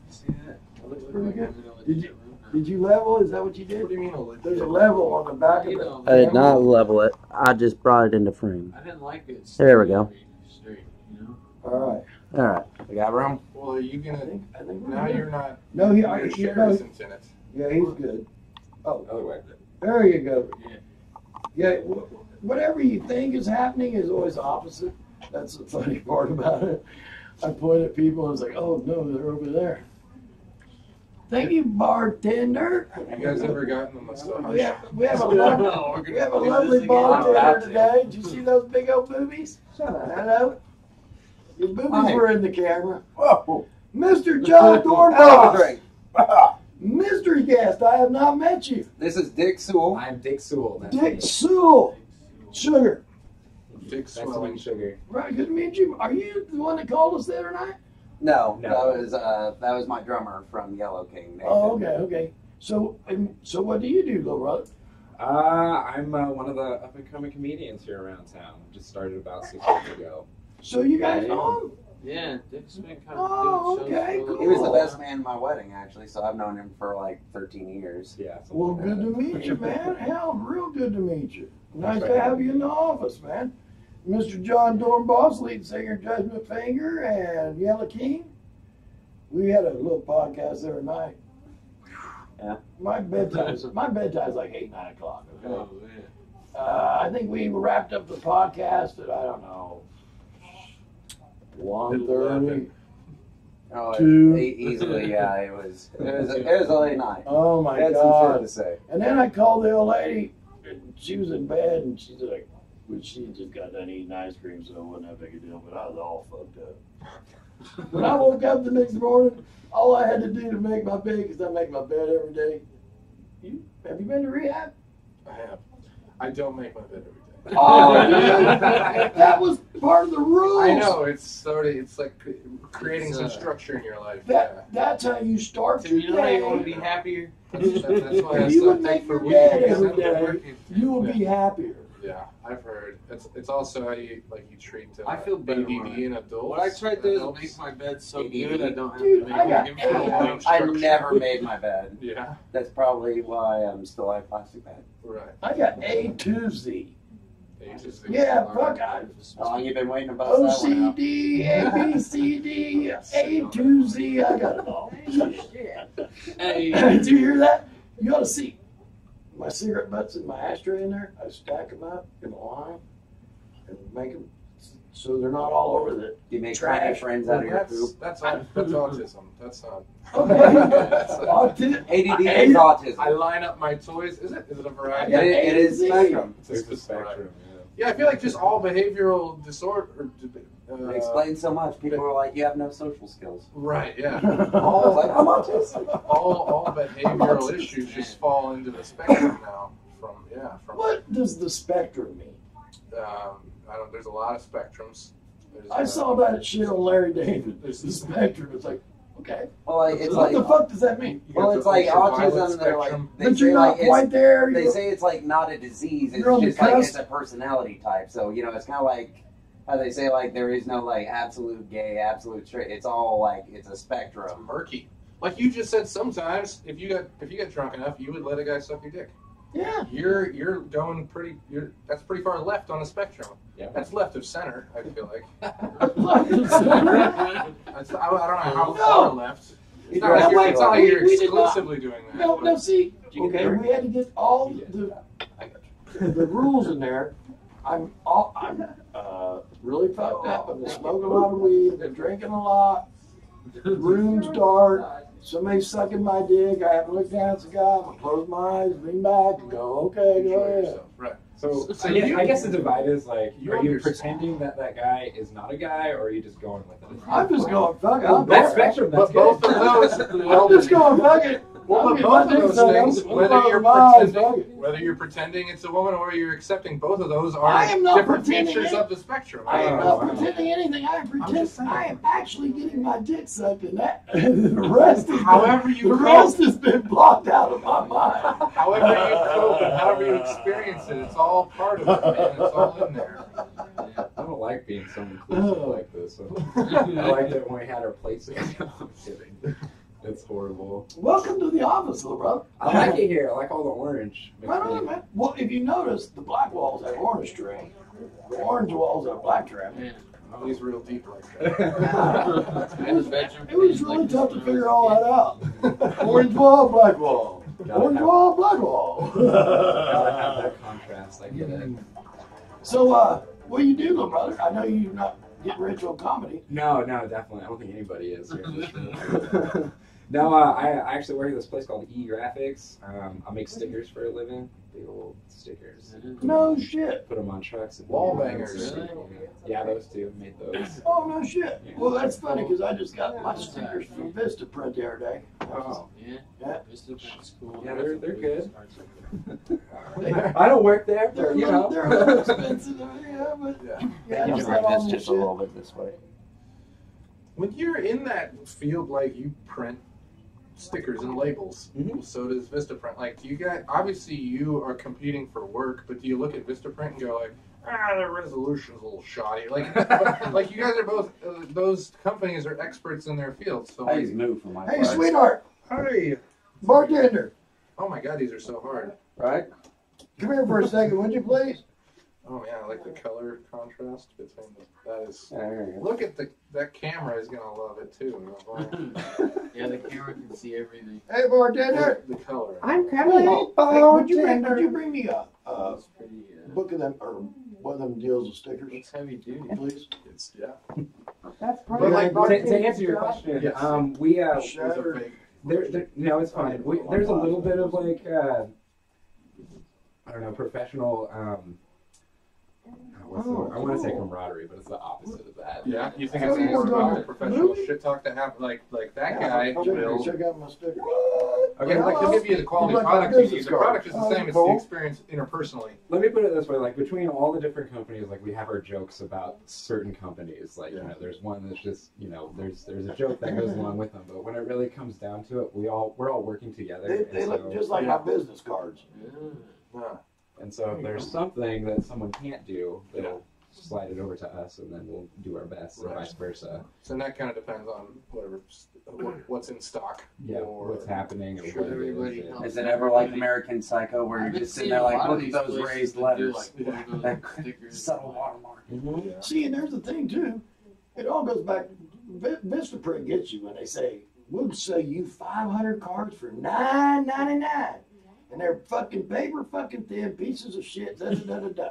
See that? Looks Look pretty like good. I'm in a legit Did you- room now. Did you level? Is that what you What did? do you mean a legit? There's a level on the back of You it. know, I did not level it. I just brought it into frame. I didn't like it. There we go. Straight, you know? All right. All right. We got room? Well, are you I gonna? think we're Now good. you're not. No, he, Your you chair know, isn't in it. yeah, he's good. Oh, Other way. there you go. Yeah. Yeah, whatever you think is happening is always opposite. That's the funny part about it. I point at people and it's like, oh no, they're over there. Thank you, bartender. Have you guys ever gotten a massage? We have a lovely bartender today. Did you see those big old boobies? Hello. Your boobies Hi. were in the camera. Whoa. Mr. John Have a Dornbach. drink. Mystery guest, I have not met you. This is Dick Sewell. I'm Dick Sewell. That's Dick me. Sewell. Sugar. Dick Nice to swelling. meet Sugar. Right, good to meet you. Are you the one that called us the other night? No, No. that was my drummer from Yellow King. Nathan. Oh, okay. So what do you do, little brother? I'm one of the up-and-coming comedians here around town. Just started about 6 months ago. So you guys know him? Yeah, Dick's been kind Oh, of doing shows okay, for a little cool. He was the while. best man at my wedding, actually. So I've known him for like 13 years. Yeah. something Well, like good that. to meet you, man. Hell, real good to meet you. Nice Thanks to for have having you in the office, man. Mr. John Dornbach, lead singer, Judgment Finger, and Yellow King. We had a little podcast the other night. Yeah. My bedtime's like 8, 9 o'clock. Okay. Oh, man. I think we wrapped up the podcast at, I don't know, 1:30. Oh, Two. easily, yeah. It was a late night. Oh my I had some shit God. to say. And then I called the old lady, and she was in bed, and she's like, well, she just got done eating ice cream, so it wasn't that big a deal, but I was all fucked up. When I woke up the next morning, all I had to do to make my bed, because I make my bed every day. Have you been to rehab? I have. I don't make my bed every day. Oh, dude. That was part of the rules. I know it's like creating It's, some structure in your life. That's how you start So your you know how you want to day. be happier? That's why I If you would suck make dick your for bed weeks. every I've been day, working. you will be happier. Yeah, I've heard. It's also how you treat. I feel better ADD when in adults. What I try to do That is helps. make my bed so ADD. good I don't have Dude, to I make got it for a ADD. while. I never made my bed. Yeah, That's probably why I'm still a plastic bed. right. I got A to Z. Ages. Yeah, fuck, How long you been waiting to bust that one out? OCD, A, B, C, D, A to Z. I got it all. Hey, Did you hear that? You ought to see my cigarette butts in my ashtray in there. I stack them up in a line and make them so they're not all over the. You make Trash. funny friends out of your poop. That's autism. That's not. Okay. ADD is autism. I line up my toys. Is it a variety? Yeah. It is spectrum. It's a There's the spectrum. spectrum. Yeah, I feel like just all behavioral disorder. It explains so much. People are like, you have no social skills. Right. Yeah. It's All like, I'm autistic. all behavioral issues just fall into the spectrum now. From What does the spectrum mean? I don't. There's a lot of spectrums. There's, I saw that shit on Larry David. There's the spectrum. It's like, okay. Well, like, it's What like, the fuck does that mean? you well, got it's the like ultraviolet autism. They're like, spectrum. they But say you're not like quite there. they You're- say it's like not a disease. It's You're on the just like cusp. it's a personality type. So you know, it's kind of like how they say like there is no like absolute gay, absolute straight. It's all like it's a spectrum. Murky. Like you just said, sometimes if you get drunk enough, you would let a guy suck your dick. Yeah. You're going pretty. That's pretty far left on the spectrum. Yeah. That's left of center. I feel like. no, That's, I don't know how No. far left. It's not No, like you're, wait, it's not like we- you're we did not. exclusively doing that. no, but- see. Did you get Okay, the we had to get all the rules in there. I'm really fucked up. I've been smoking a lot of weed. I've been drinking a lot. Room's dark. Somebody's sucking my dick. I haven't looked down at the guy. I'm gonna close my eyes, lean back, and go, okay, go Enjoy ahead. yourself. Right. So So I guess the divide is like, You are you understand. pretending that guy is not a guy, or are you just going with it? I'm just going, fuck it. I'm That there. spectrum, that's But both good. of those. I'm just going, fuck it. Well, I'll but get both my of dick those sucked. things, I'm whether closing you're my eyes, pretending, fuck it. whether you're pretending it's a woman or you're accepting, both of those I are am not different pretending features it. of the spectrum. I am Oh, not wow. pretending anything. I am just saying. I am actually getting my dick sucked, and that the rest is However you the cope. rest has been blocked out of my mind. However you cope and however you experience it, it's all part of it, man. It's all in there. I don't like being so inclusive like this. So I liked it when we had our plates. I'm kidding. It's horrible. Welcome to the office, little brother. I like it here. I like all the orange. Right on, man. Well, if you notice, the black walls have orange trim. The orange walls have black trim. Yeah. Oh, he's real deep like that. In his bedroom. It was really tough to figure all that out. Orange wall, black wall. Orange wall, black wall. Gotta have that contrast. I get it. So, what do you do, little brother? I know you're not getting rich on comedy. No, definitely. I don't think anybody is here. No, I actually work at this place called E-Graphics. I make stickers for a living. Big old stickers. No shit. Put them on trucks. And Wall bangers. Yeah, those two. Made those. Oh, no shit. Well, that's funny because I just got my stickers from Vista Print the other day. Oh. Yeah. Yeah. Mr. Print's cool. Yeah, they're good. I don't work there, They're, but you know. they're a little expensive, yeah, but Yeah. yeah, I You just can got bring all this new just a shit. little bit this way. When you're in that field, like you print stickers and labels, Mhm. so does Vistaprint. Like, do you guys, obviously you are competing for work, but do you look at Vistaprint and go like, their resolution's a little shoddy? Like, like you guys are both, those companies are experts in their field. So, I like, just moved from my Hey, parts. sweetheart, hey, bartender, oh my God, these are so hard. Right? come here for a second, would you please? Oh yeah, I like the color contrast between that is. Yeah, here you go. Look at that camera is gonna love it too. Yeah, the camera can see everything. Hey, bartender. The color. I'm Hey, coming. would you bring me a That's pretty. book of them, or one of them deals of stickers, It's heavy duty. please? It's yeah. That's But like to answer your question, Yes. we It's a Shattered. fake. no, it's fine. There's a little bit of like I don't know, professional. I want to say camaraderie, but it's the opposite of that. Yeah, you think So it's you more were going about professional movie? shit talk to have like that guy will. Check out my sticker. Okay, like he'll give you the quality Like my product you business need. The card. product is the Oh, same. It's cool. the experience interpersonally. Let me put it this way: like between all the different companies, like we have our jokes about certain companies. Like you know, there's one that's just there's a joke that goes along with them. But when it really comes down to it, we're all working together. They look just like my business cards. Yeah. And so if there's something that someone can't do, they'll slide it over to us, and then we'll do our best, and vice versa. So that kind of depends on what's in stock. Yeah, or what's happening, or Sure, what it everybody is. helps. Is it ever like American Psycho where you're just sitting there like, look at those raised letters? That subtle watermark. Mhm. See, and there's the thing too. It all goes back. Vistaprint gets you when they say, "We'll sell you 500 cards for $9.99," and they're fucking paper, fucking thin pieces of shit. Da, da, da, da, da.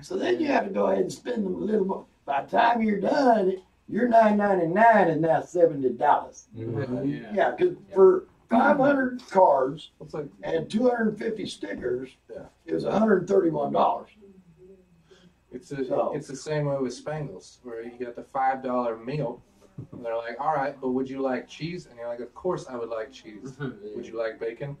So then you have to go ahead and spend them a little more. By the time you're done, your $9.99 is now $70. Mhm. Yeah, because for 500 cards It's like and 250 stickers, Yeah. it was $131. it's the same way with Spangles, where you get the $5 meal. And they're like, all right, but would you like cheese? And you're like, of course I would like cheese. Would you like bacon?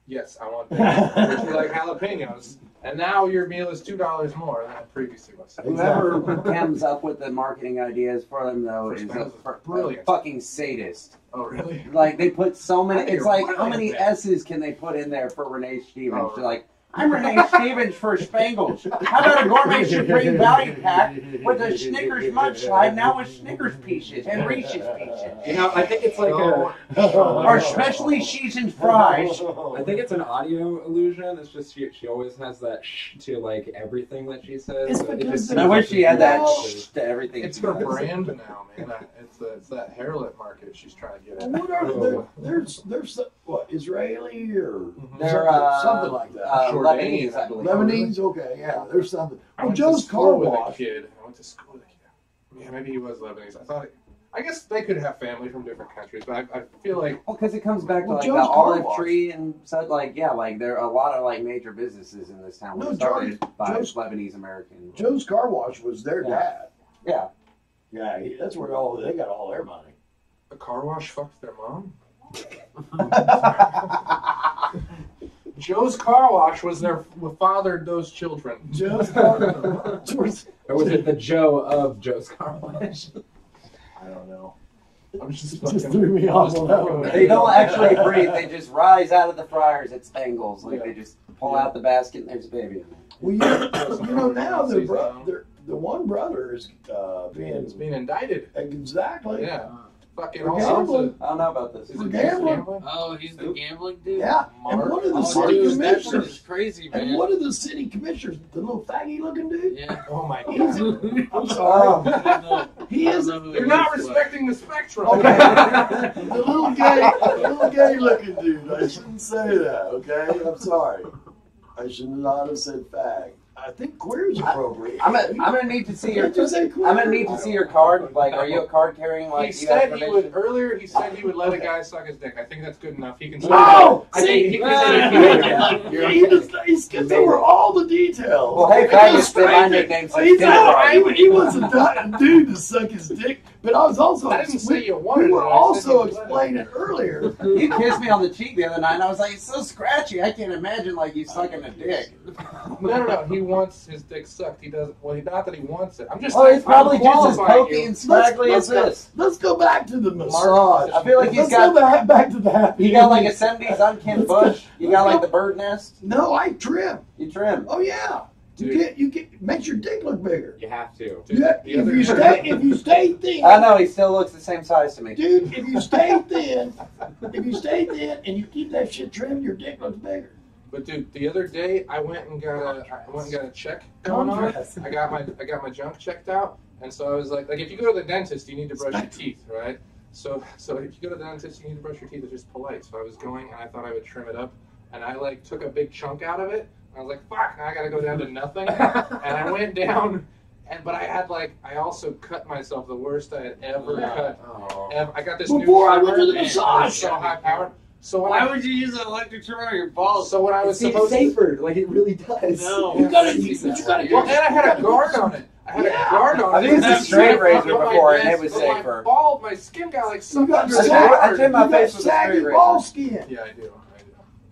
Yes, I want bacon. Would you like jalapenos? And now your meal is $2 more than it previously was. Whoever comes up with the marketing ideas for them, though, is a Brilliant. fucking sadist. Oh, really? Like, they put so many, I think it's you're like, how brilliant, many man. S's can they put in there for Renee Stevens? Oh, They're like, I'm Renee Stevens for Spangles. How about a gourmet supreme value pack with a Snickers mudslide now with Snickers pieces and Reese's pieces? You know, I think it's like Or specially seasoned fries. I think it's an audio illusion. It's just she always has that shh to like everything that she says. It's so it because just the- I wish she had that Well, shh to everything. It's she her does. brand now, man. It's that hairlip market she's trying to get at. What are there's what, Israeli or They're something like that? Lebanese, I believe. Lebanese, okay, yeah, there's something. I Well, went to Joe's Car school with a Wash. kid. I went to school with a kid. Yeah, maybe he was Lebanese. I guess they could have family from different countries, but I feel like Well, because it comes back to Well, like Joe's the Car olive Wash. tree and such. Like, yeah, like there are a lot of like major businesses in this town. No, No, started by Joe's- Lebanese American. Joe's Car Wash was their dad. Yeah. Yeah, that's where they got all their money. a car wash fucked their mom. Joe's Car Wash was their fathered those children. Joe's Car Wash. Or was it the Joe of Joe's Car Wash? I don't know. I'm just Threw me off on that one. They don't actually breathe. They just rise out of the fryers at Spangles. Like they just pull out the basket and there's a baby in there. Well, now the one brother is being indicted. Exactly. Yeah. Fucking For all sorts gambling. of. I don't know about this. Is For it gambling. Oh, he's the gambling dude? Yeah. And Mark. one of the Oh, city dude, that shit commissioners. is crazy, man. And one of the city commissioners, the little faggy looking dude. Yeah. Oh my He's, god. I'm sorry. I don't know. He I don't is know who You're he not is, but- respecting the spectrum. Okay. the little gay looking dude. I shouldn't say that, okay? I'm sorry. I should not have said fag. I think queer is appropriate. I'm gonna need to see your. Did you say queer? I'm gonna need to see your card. Like, are you a card carrying? He Like, you said have he would earlier. He said he would let a guy suck his dick. I think that's good enough. He can. Oh, I think he see, can. he skipped over all the details. Well, hey, It faggots, goes been my straight to- nickname since He's kindergarten. he wasn't a dude to suck his dick, but I was also. I didn't say you wanted We were it, I said also you let it. explaining earlier. You kissed me on the cheek the other night, and I was like, it's so scratchy. I can't imagine like you sucking a dick. No. He wants his dick sucked. He doesn't. Well, not that he wants it. I'm just. Well, it's probably I'm just as qualifying pokey you. and scraggly as go, this. let's go back to the massage. I feel like he's let's got- go back to the happy. You got like a 70s unkempt bush. You got like the bird nest. No, I trim. You trim. Oh yeah. Dude. You get makes your dick look bigger. You have to. Dude, Yeah, the if other- you stay thin. I know he still looks the same size to me. Dude, if you stay thin and you keep that shit trimmed, your dick looks bigger. But dude, the other day I went and got a check going on. Contrast. I got my junk checked out, and so I was like if you go to the dentist, you need to brush your teeth, right? So if you go to the dentist, you need to brush your teeth. It's just polite. So I was going, and I thought I would trim it up, and I like took a big chunk out of it. I was like, fuck, I gotta go down to nothing, and I went down. But I also cut myself the worst I had ever cut. Oh. I got this Before new I went to the trimmer, massage. it's so high powered. So Why would you use an electric trimmer on your balls? So when I was It's supposed to. safer, like it really does. No. You gotta Well, and I had a guard on it. I had a guard on it. I think it's a That's straight right. razor But my before, and wrist- it was but safer. My skin got like You sucked got under I the trim- I guard. trim my you got face with a saggy straight ball razor. skin. Yeah, I do.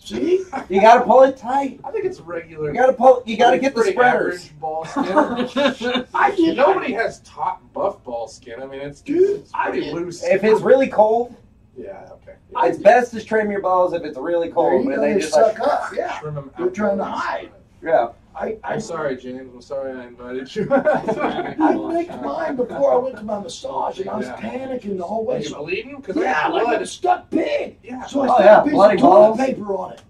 See? You gotta pull it tight. I think it's regular. You gotta pull. You gotta get the pretty spreaders. average ball skin. I did. Nobody has top buff ball skin. I mean, it's Dude, it's I pretty did. loose. If it's really cold, Yeah, okay. it's best to trim your balls if it's really There cold. you But go, they they just suck like, up. Yeah. Trim them They're trying to outwards. hide. yeah. I'm sorry, James. I'm sorry I invited you. I nicked mine before I went to my massage, and I was Yeah. panicking the whole Are way. you bleeding? Because Yeah, I like got it blood. was stuck big. Yeah. So I Oh, stuck yeah, a piece bloody of toilet balls. paper on it.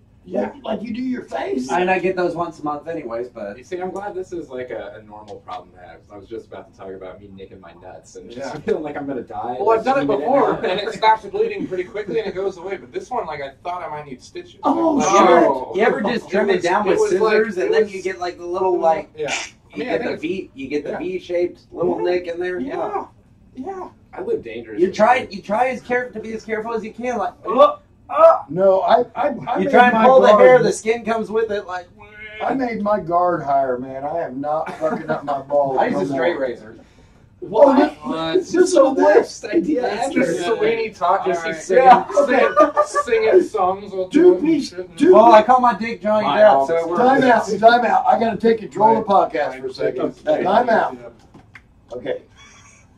Like you do your face. I mean, I get those once a month anyways, but You see, I'm glad this is like a normal problem to have. 'Cause I was just about to talk about me nicking my nuts and just Yeah. feeling like I'm gonna die. Well, I've done it Like, before, and it stops bleeding pretty quickly, and it goes away. But this one, like, I thought I might need stitches. Oh, Like, shit. you ever just trim it down with was scissors like- and then you get like the little like Yeah. you I get the think V, you get the yeah. V-shaped little Yeah. nick in there. Yeah. Yeah. I live dangerously. You try as careful to be as careful as you can. Like, No, I you made try and my pull the guard- hair, the skin comes with it. Like, I made my guard higher, man. I am not fucking up my balls. I use no a straight more. razor. What? What? This is the worst idea It's just Yeah. Sweeney Todd just All right. singing, Yeah. singing songs while Two doing piece- shit. two- Well, I call my dick Johnny My Depp, arms. so it works. Time out. I gotta take control of the podcast for a second. Time out. Okay.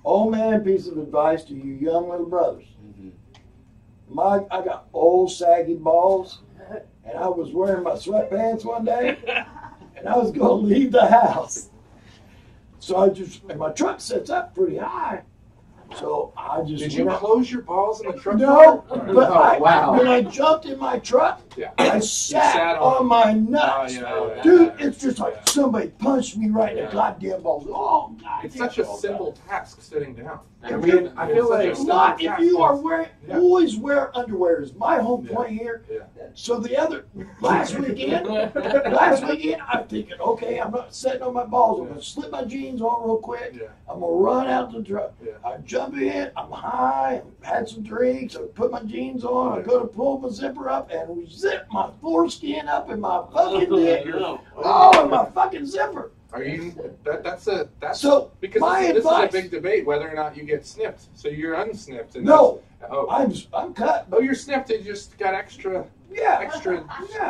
Old man piece of advice to you young little brothers. Mhm. I got old saggy balls, and I was wearing my sweatpants one day, and I was gonna leave the house. So and my truck sits up pretty high, so I just Did you went out- close your balls in the truck? No, door? but wow. when I jumped in my truck, Yeah. I sat sat on on my nuts. Oh, yeah. Dude, it's just like Yeah. somebody punched me right in Yeah. the goddamn balls. Oh, God. It's such a simple task sitting down. I mean, I feel like It's not if you are wearing, Yeah. always wear underwear is my whole Yeah. point here. Yeah. So last weekend, I'm thinking, okay, I'm not sitting on my balls. I'm going to slip my jeans on real quick. Yeah. I'm going to run out the truck. Yeah. I jump in, I'm high, had some drinks, I put my jeans on, I go to pull my zipper up and zip my foreskin up in my fucking dick. No. Oh, in my fucking zipper. Are you? That's So, because my this is a advice. big debate whether or not you get snipped. So you're unsnipped. And No, Oh, I'm cut. oh, you're snipped. They just got extra, Yeah.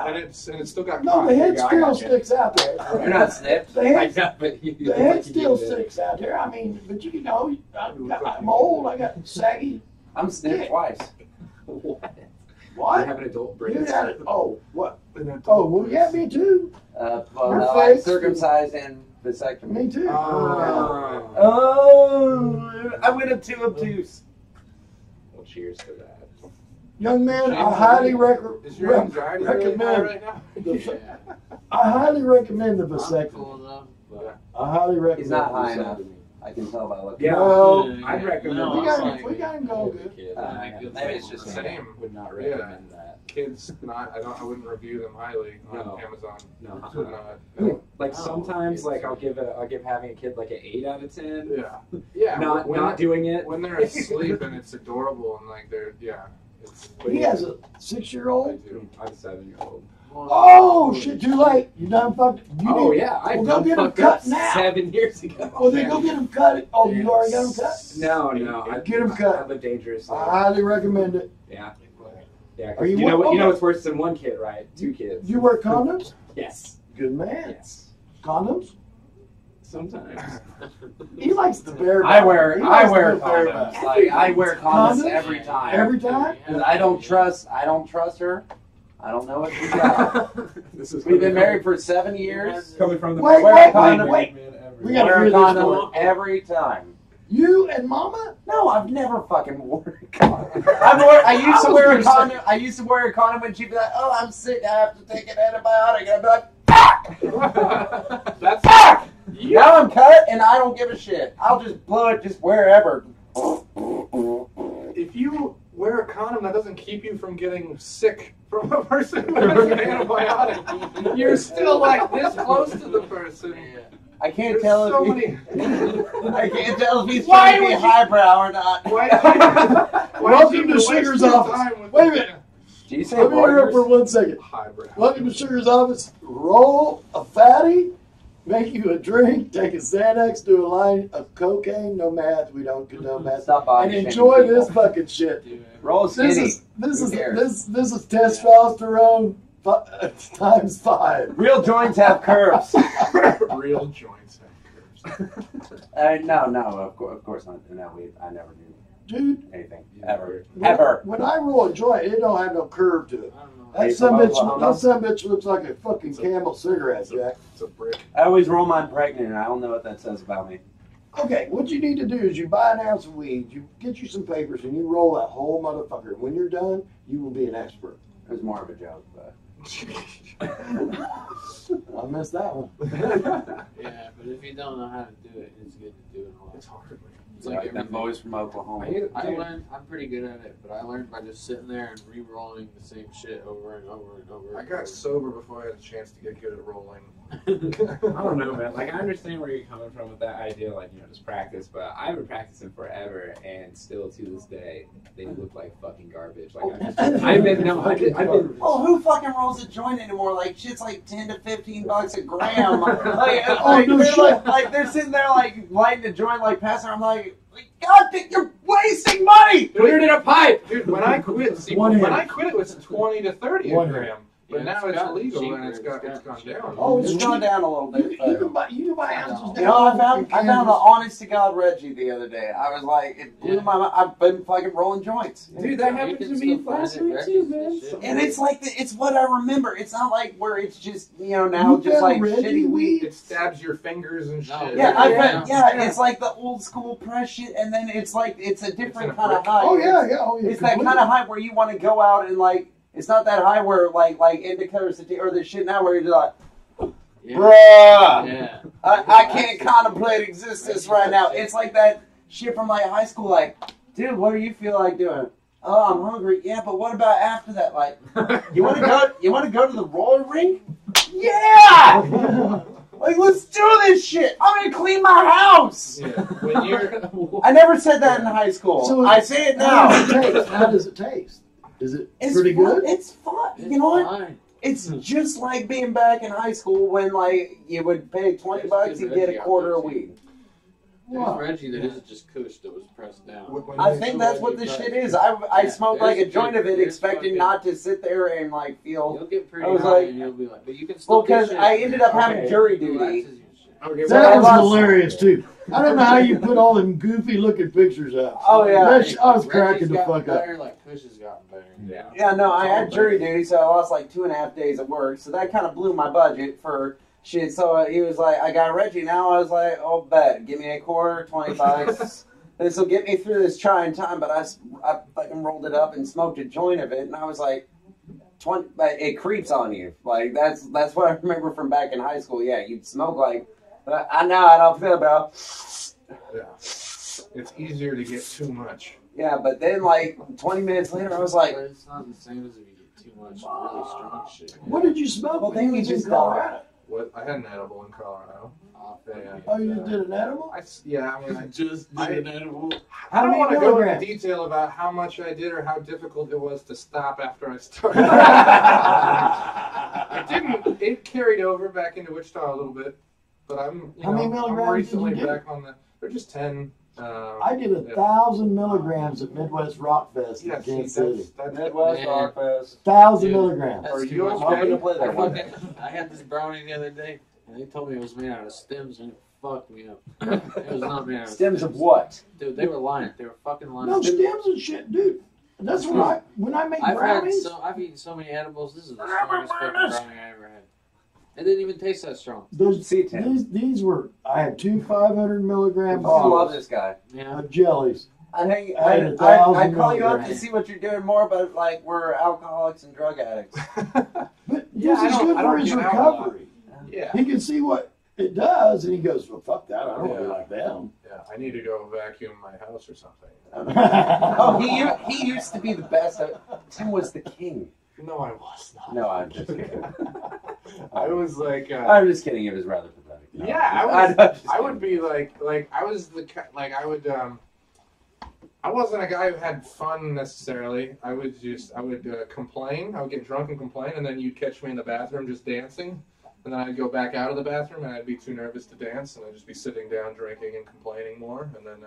and it's still got. No, the head I still got you. sticks out there. You're not snipped. The I head, know, but the head still sticks out there. I mean, but you know, I'm old. I got saggy. I'm snipped twice. What? I What? have an adult You brain. got it. Oh, what? Oh, well, yeah, me too. Well, You're no, I fixed. circumcised and vasectomy. Me too. Oh. Oh, I went up too obtuse. Well, cheers to that. Young man, James, I highly Is your anxiety really high recommend. right now? yeah. I highly recommend the I'm vasectomy. cool enough, but I highly recommend. He's not high the enough. vasectomy. I can tell by looking. Yeah. Well, I'd recommend. No, we I'm got like- him. We got him going good. Maybe it's just Same. Would not Yeah. recommend that. Kids, not. I wouldn't review them highly on No. Amazon. No. Would not. Like Oh, sometimes, it's- like I'll give having a kid like an 8 out of 10. Yeah. Yeah. Not when not doing it. when they're asleep and it's adorable and like they're It's, He has a I 6-year-old. do. I'm a 7-year-old. Oh shit! Too late. You done fucked. You Oh need- yeah, I Well, go get him fucked up cut now. 7 years ago. Well, then go get him cut. Oh, you already got him cut. No, I Get 'em cut. I live dangerously. I highly recommend it. Yeah. Yeah. Are you You know one- what? You know okay. what's worse than one kid, right? 2 kids. You wear condoms? Yes. Good man. Yes. Condoms? Sometimes. He likes the bear. I wear He likes the bear condoms. back. Like I wear condoms Condoms? every time. Every time? 'Cause I don't trust her. I don't know what she's got. This is We've been married for 7 years. coming from the Wait, Wear wait, a condom. wait. man ever. We gotta Wear hear a this condom story. every time. You and Mama? No, I've never fucking worn a condom. I used to wear a condom. I used to wear a condom when she'd be like, "Oh, I'm sick. I have to take an antibiotic." And I'd be like, "Fuck! That's Fuck!" Now I'm cut, and I don't give a shit. I'll just blow it just wherever. if you wear a condom, that doesn't keep you from getting sick from a person who has an antibiotic. You're still like this close to the person. I can't There's tell so if he, many. I can't tell if he's Why trying to be would you- highbrow or not. Why Welcome to Sugar's office. Wait a minute. Do you say Let me interrupt for Reuters? 1 second. Highbrow. Welcome to Sugar's office. Roll a fatty, make you a drink, take a Xanax, do a line of cocaine. No math. We don't condone math. Stop body And shaming enjoy people. this fucking shit. Roll This skinny. is this Who is cares? this is testosterone times 5. Real joints have curves. Real joints have curves. No, of course not. No, I never do Dude, anything ever. when- Ever. When I roll a joint, it don't have no curve to it. I don't know. That Hey, some from bitch, Oklahoma? that some bitch looks like a fucking Camel cigarette, Jack. It's a brick. I always roll mine pregnant, and I don't know what that says about me. Okay, what you need to do is you buy an ounce of weed, you get you some papers, and you roll that whole motherfucker. When you're done, you will be an expert. It was more of a joke, but I missed that one. Yeah, but if you don't know how to do it, it's good to do it a lot. It's hard, man. It's like them everything. boys from Oklahoma. I learned. I'm pretty good at it, but I learned by just sitting there and re-rolling the same shit over and over and over. I got sober before I had a chance to get good at rolling. I don't know, man. Like, I understand where you're coming from with that idea, like, just practice, but I've been practicing forever, and still to this day, they look like fucking garbage. Like, I've been, Oh, who fucking rolls a joint anymore? Like shit's like $10 to $15 a gram. no they're shit. like they're sitting there like lighting a joint like passing. I'm like, God, you're wasting money. put it in a pipe! Dude, when I quit, it was 20 to 30 a One gram. But Yeah, now it's it's gotten illegal cheaper. and it's gone down. Oh, It's gone down a little bit. You But, can buy ounces. you know, I found an honest to God Reggie the other day. I was like, it blew my mind. I've been fucking rolling joints. Dude, that happened to me last week too, man. And it's like, it's what I remember. It's not like where it's just, now You just like found Reggie shitty weed. It stabs your fingers and shit. Yeah, Yeah. it's like the old school press shit, and then it's like, it's a different kind of high. Oh yeah, yeah. Oh, yeah. It's that kind of high where you want to go out and like, it's not that high where like indica or the shit now where you're just like, bruh, Yeah. I can't contemplate existence right now. It's like that shit from like high school, like, dude, what do you feel like doing? Oh, I'm hungry. Yeah, but what about after that? Like, you want to go to the roller rink? Yeah. Like, let's do this shit. I'm gonna clean my house. Yeah. When you're I never said that in high school. So I say it How now. does it taste? How does it taste? Is it It's pretty fun. good? It's fun. You know what? Fine. It's just like being back in high school when like you would pay $20 and get a quarter of weed. There's Reggie that isn't just kush that was pressed down. I think that's what this shit is. I smoked like a joint of it, expecting not to sit there and like feel. You'll get pretty I was high like, and you'll be like, but you can still. Well, because I ended up having jury duty. Okay, That was hilarious too. I don't know how you put all them goofy looking pictures up. Oh yeah, I was cracking the fuck up. Like Kush has gotten better. Yeah. Yeah, no, I had jury duty, so I lost like 2.5 days of work. So that kind of blew my budget for shit. So he was like, I got Reggie now. I was like, oh, bet. Give me a quarter, $20. This will get me through this trying time. But I fucking rolled it up and smoked a joint of it. And I was like, 20, but it creeps on you. Like, that's what I remember from back in high school. Yeah, you'd smoke like, I know I don't feel about. Yeah. It's easier to get too much. Yeah, but then like 20 minutes later, I was like, but it's not the same as if you get too much really strong shit. What did you smoke? Well, then we just Colorado. What? I had an edible in Colorado. Oh, you just did an edible? I mean, I Just did an edible. I don't want to go milligrams? into detail about how much I did or how difficult it was to stop after I started. It carried over back into Wichita a little bit, but How many milligrams I'm recently did you back on the. They're just 10. I did 1,000 milligrams at Midwest Rock Fest in Kansas City. That's Midwest Rock Fest. 1,000 milligrams. That's Are too you much. okay? I had this brownie the other day, and they told me it was made out of stems, and it fucked me up. It was not made out of Stems of what? Dude, they were lying. They were fucking lying. No stems and shit, dude. That's when I make brownies. I've eaten so many edibles. This is the strongest fucking brownie I ever had. It didn't even taste that strong. These were. I had 2 500 milligram I love bottles this guy. Yeah. of jellies. I think I had I 1,000 call you up to milligrams. see what you're doing more, but like we're alcoholics and drug addicts. But Yeah, this is good I for don't his get out a lot. recovery. Yeah. He can see what it does, and he goes, "Well, fuck that. I don't want to be Yeah. like them." Yeah, I need to go vacuum my house or something. Oh, he used to be the best. Tim was the king. No, I was not. No, I'm just kidding. I was like, I'm just kidding. It was rather pathetic. No, yeah, I would be like I was the like I would I wasn't a guy who had fun necessarily. I would complain. I would get drunk and complain, and then you'd catch me in the bathroom just dancing, and then I'd go back out of the bathroom, and I'd be too nervous to dance, and I'd just be sitting down drinking and complaining more, and then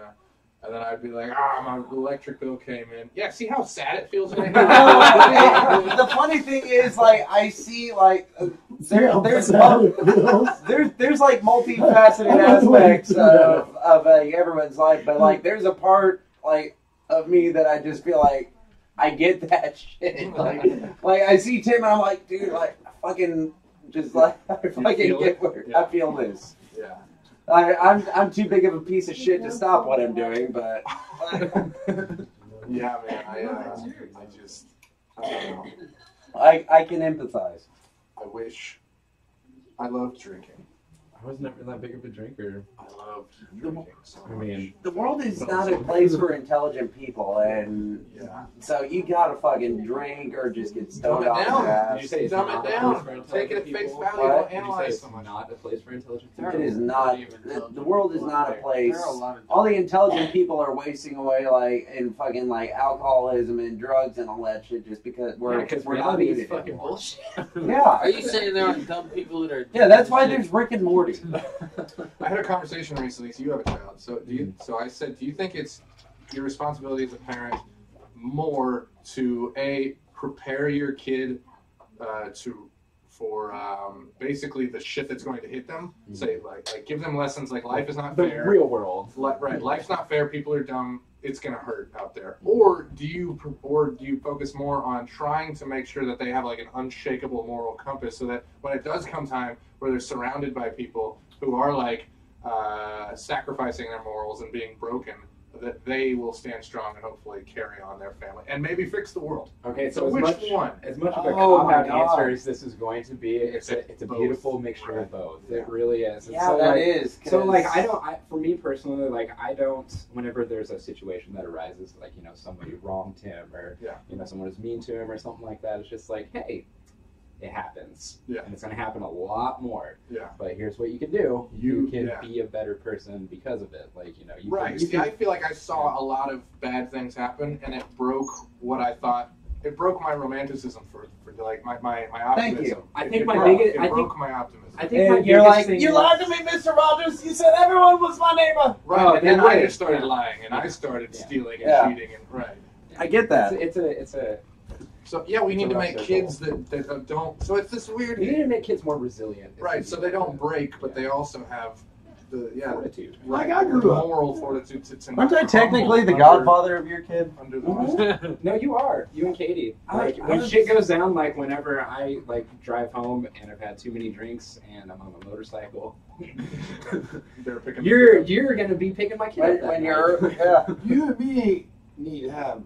I'd be like, my electric bill came in. Yeah, see how sad it feels right now? The funny thing is, like, I see, like, there's like multifaceted aspects of everyone's life, but like, there's a part like of me that I just feel like I get that shit. Like I see Tim and I'm like, dude, like, fucking, just like, I fucking get where I feel this. Yeah. I'm too big of a piece of shit to stop what I'm doing, but Yeah, man. I don't know. I can empathize. I wish I loved drinking. I was never that big of a drinker. I loved drinking so much. The world is not a place for intelligent people, and Yeah. so you gotta fucking drink or just get stoned Dumb it off down. your ass. Did you say it's Dumb not it a down. place for intelligent Take it at face people? value. What? Don't Did you say analyze it's so much. not a place for intelligent It people? is not. The world is not a place. All the intelligent people are wasting away like in fucking like alcoholism and drugs and all that shit just because we're not reality eating is it fucking anymore. bullshit. Yeah. Are you saying there are dumb people that are? Yeah, that's why there's Rick and Morty. I had a conversation recently. So you have a child. So So I said, do you think it's your responsibility as a parent more to prepare your kid for basically the shit that's going to hit them? Say like give them lessons like life is not The fair. real world. Right, life's not fair. People are dumb. It's gonna hurt out there. Or do you focus more on trying to make sure that they have like an unshakable moral compass, so that when it does come time where they're surrounded by people who are like sacrificing their morals and being broken, that they will stand strong and hopefully carry on their family and maybe fix the world. Okay, so Which as one? much of a Oh cop-out my God. answer as this is going to be, it's a both. beautiful mixture of both. Yeah. It really is. And Yeah, so, that like, is. So like for me personally, like I don't. Whenever there's a situation that arises, like somebody wronged him or someone was mean to him or something like that, it's just like, hey, it happens. Yeah. And it's going to happen a lot more. Yeah. But here's what you can do. You can yeah. be a better person because of it. Like Right. See, I feel like I saw a lot of bad things happen, and it broke what I thought it broke my romanticism for like my optimism. Thank you. I It think my broke- biggest. it I broke think my optimism. I think my And you're biggest like, thing you is- lied to me, Mr. Rogers. You said everyone was my neighbor. Right, Oh, and then you're I right. just started Yeah. lying, and I started Yeah. stealing and Yeah. cheating, and right. I get that. It's a. So yeah, we need to rough make circle. kids that don't. So it's this weird. We need to make kids more resilient. Right, so they don't break, but they also have the fortitude. Like right, I grew up. moral fortitude to Aren't I not technically the crumble godfather of your kid? under the No, you are. You and Katie. Like I when was- shit goes down, like whenever I like drive home and I've had too many drinks and I'm on a motorcycle, They're picking you're gonna be picking my kid up. that When night. you're, yeah. You and me need to have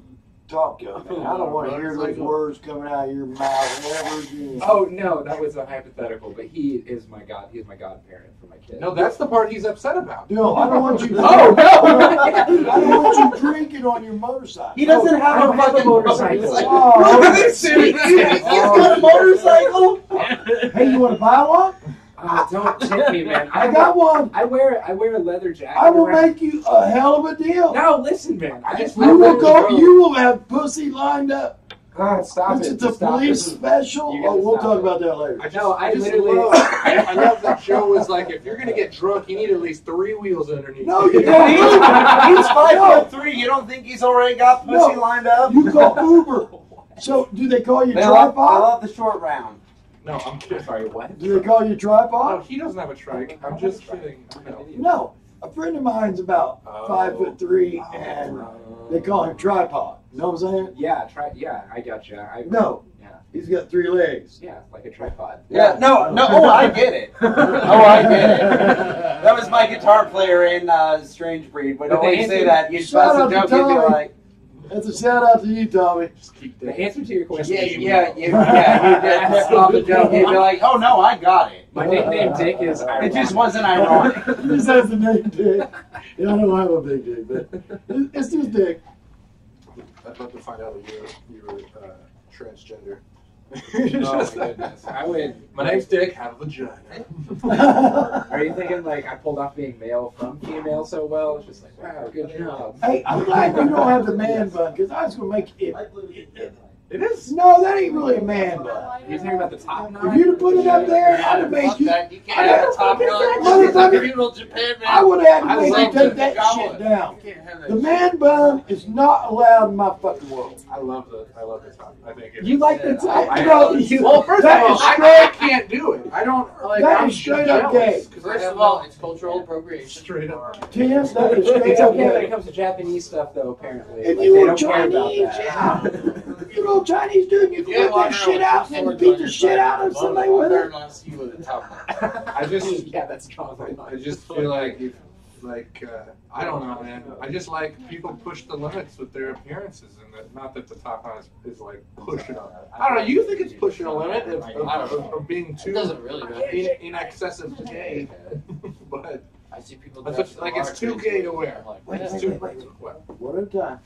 talk to him. I don't want to hear those words coming out of your mouth ever again. Oh no, that was a hypothetical, but he is my godparent for my kid. No, that's the part he's upset about. No, I don't want you. Oh, no! I don't want you drinking on your motorcycle. He doesn't I have don't a have a fucking motorcycle. Oh, Look at this dude. He's got a motorcycle. hey, you want to buy one? Don't tip me, man. I got one. I wear a leather jacket. I will around- make you a hell of a deal. No, listen, man. I just You will go. You will have pussy lined up. Stop This it. is a Stop police it. special. You gotta Oh, we'll stop talk it. about that later. I just literally- love, I love that Joe was like, if you're gonna get drunk, you need at least 3 wheels underneath. No, you He's don't. he's 5'3". You don't think he's already got pussy No. lined up? You call Uber. So, do they call you They love tripod? the short round. No, I'm kidding. Sorry, what? Do they call you No, tripod? he doesn't have a trike. I'm just kidding. No. No. A friend of mine's about 5'3", and they call him tripod. You know what I'm saying? Yeah, I gotcha. No. Yeah. He's got 3 legs. Yeah, like a tripod. Yeah, no. Oh, I get it. Oh, I get it. That was my guitar player in Strange Breed. Would But the always answer- say that. You'd Shout bust out a to joke, you'd be Tommy. like, That's a shout out to you, Tommy. Just keep The digging. answer to your question. yeah, you just off the joke. You'd be like, oh no, I got it. My nickname Dick is. It just wasn't ironic. He just has the name Dick. Yeah, I don't have a big dick, but it's just Dick. I'd love to find out that you were transgender. Oh my goodness. I would. My name's Dick. Have a vagina. Are you thinking like I pulled off being male from female so well? It's just like, wow, good job. Hey, I'm glad you don't have the man bun, because I was going to make it. It is. No, that ain't really a man bun. You're talking about the top knot? If you'd have put it up there, I'd have made Fuck you. that. You can't have a top knot. Motherfucker. Feudal Japan, man. I would have had I to make love you take the that goblet. shit down. You can't have that The shit. man bun is not allowed in my fucking world. I love the top. I think it You is. like the top? I know. Well, first of That all, is I can't do it. I don't like. That I'm is straight up jealous gay. 'cause I First have of all, no- it's cultural appropriation. straight up. Tim, that is straight It's up okay when it gay. comes to Japanese stuff, though. Apparently, If Like, you they were don't care about Chinese, that. you know, Chinese dude, you can Yeah, whip walk that around shit with out two and swords beat on the your shit side out of of the somebody bundle. with I it. better not see you with a top knot. I just, yeah, that's strong. I just feel like, I don't know, man. I just like people push the limits with their appearances, and that not that the top knot is like pushing. I don't know. You think it's pushing a limit of being It too doesn't really matter. in excess of gay, but I see people That's dressed like in it's too large gay to suits. wear. I'm like, Wait, yeah. it's too. wait. What? One at a time.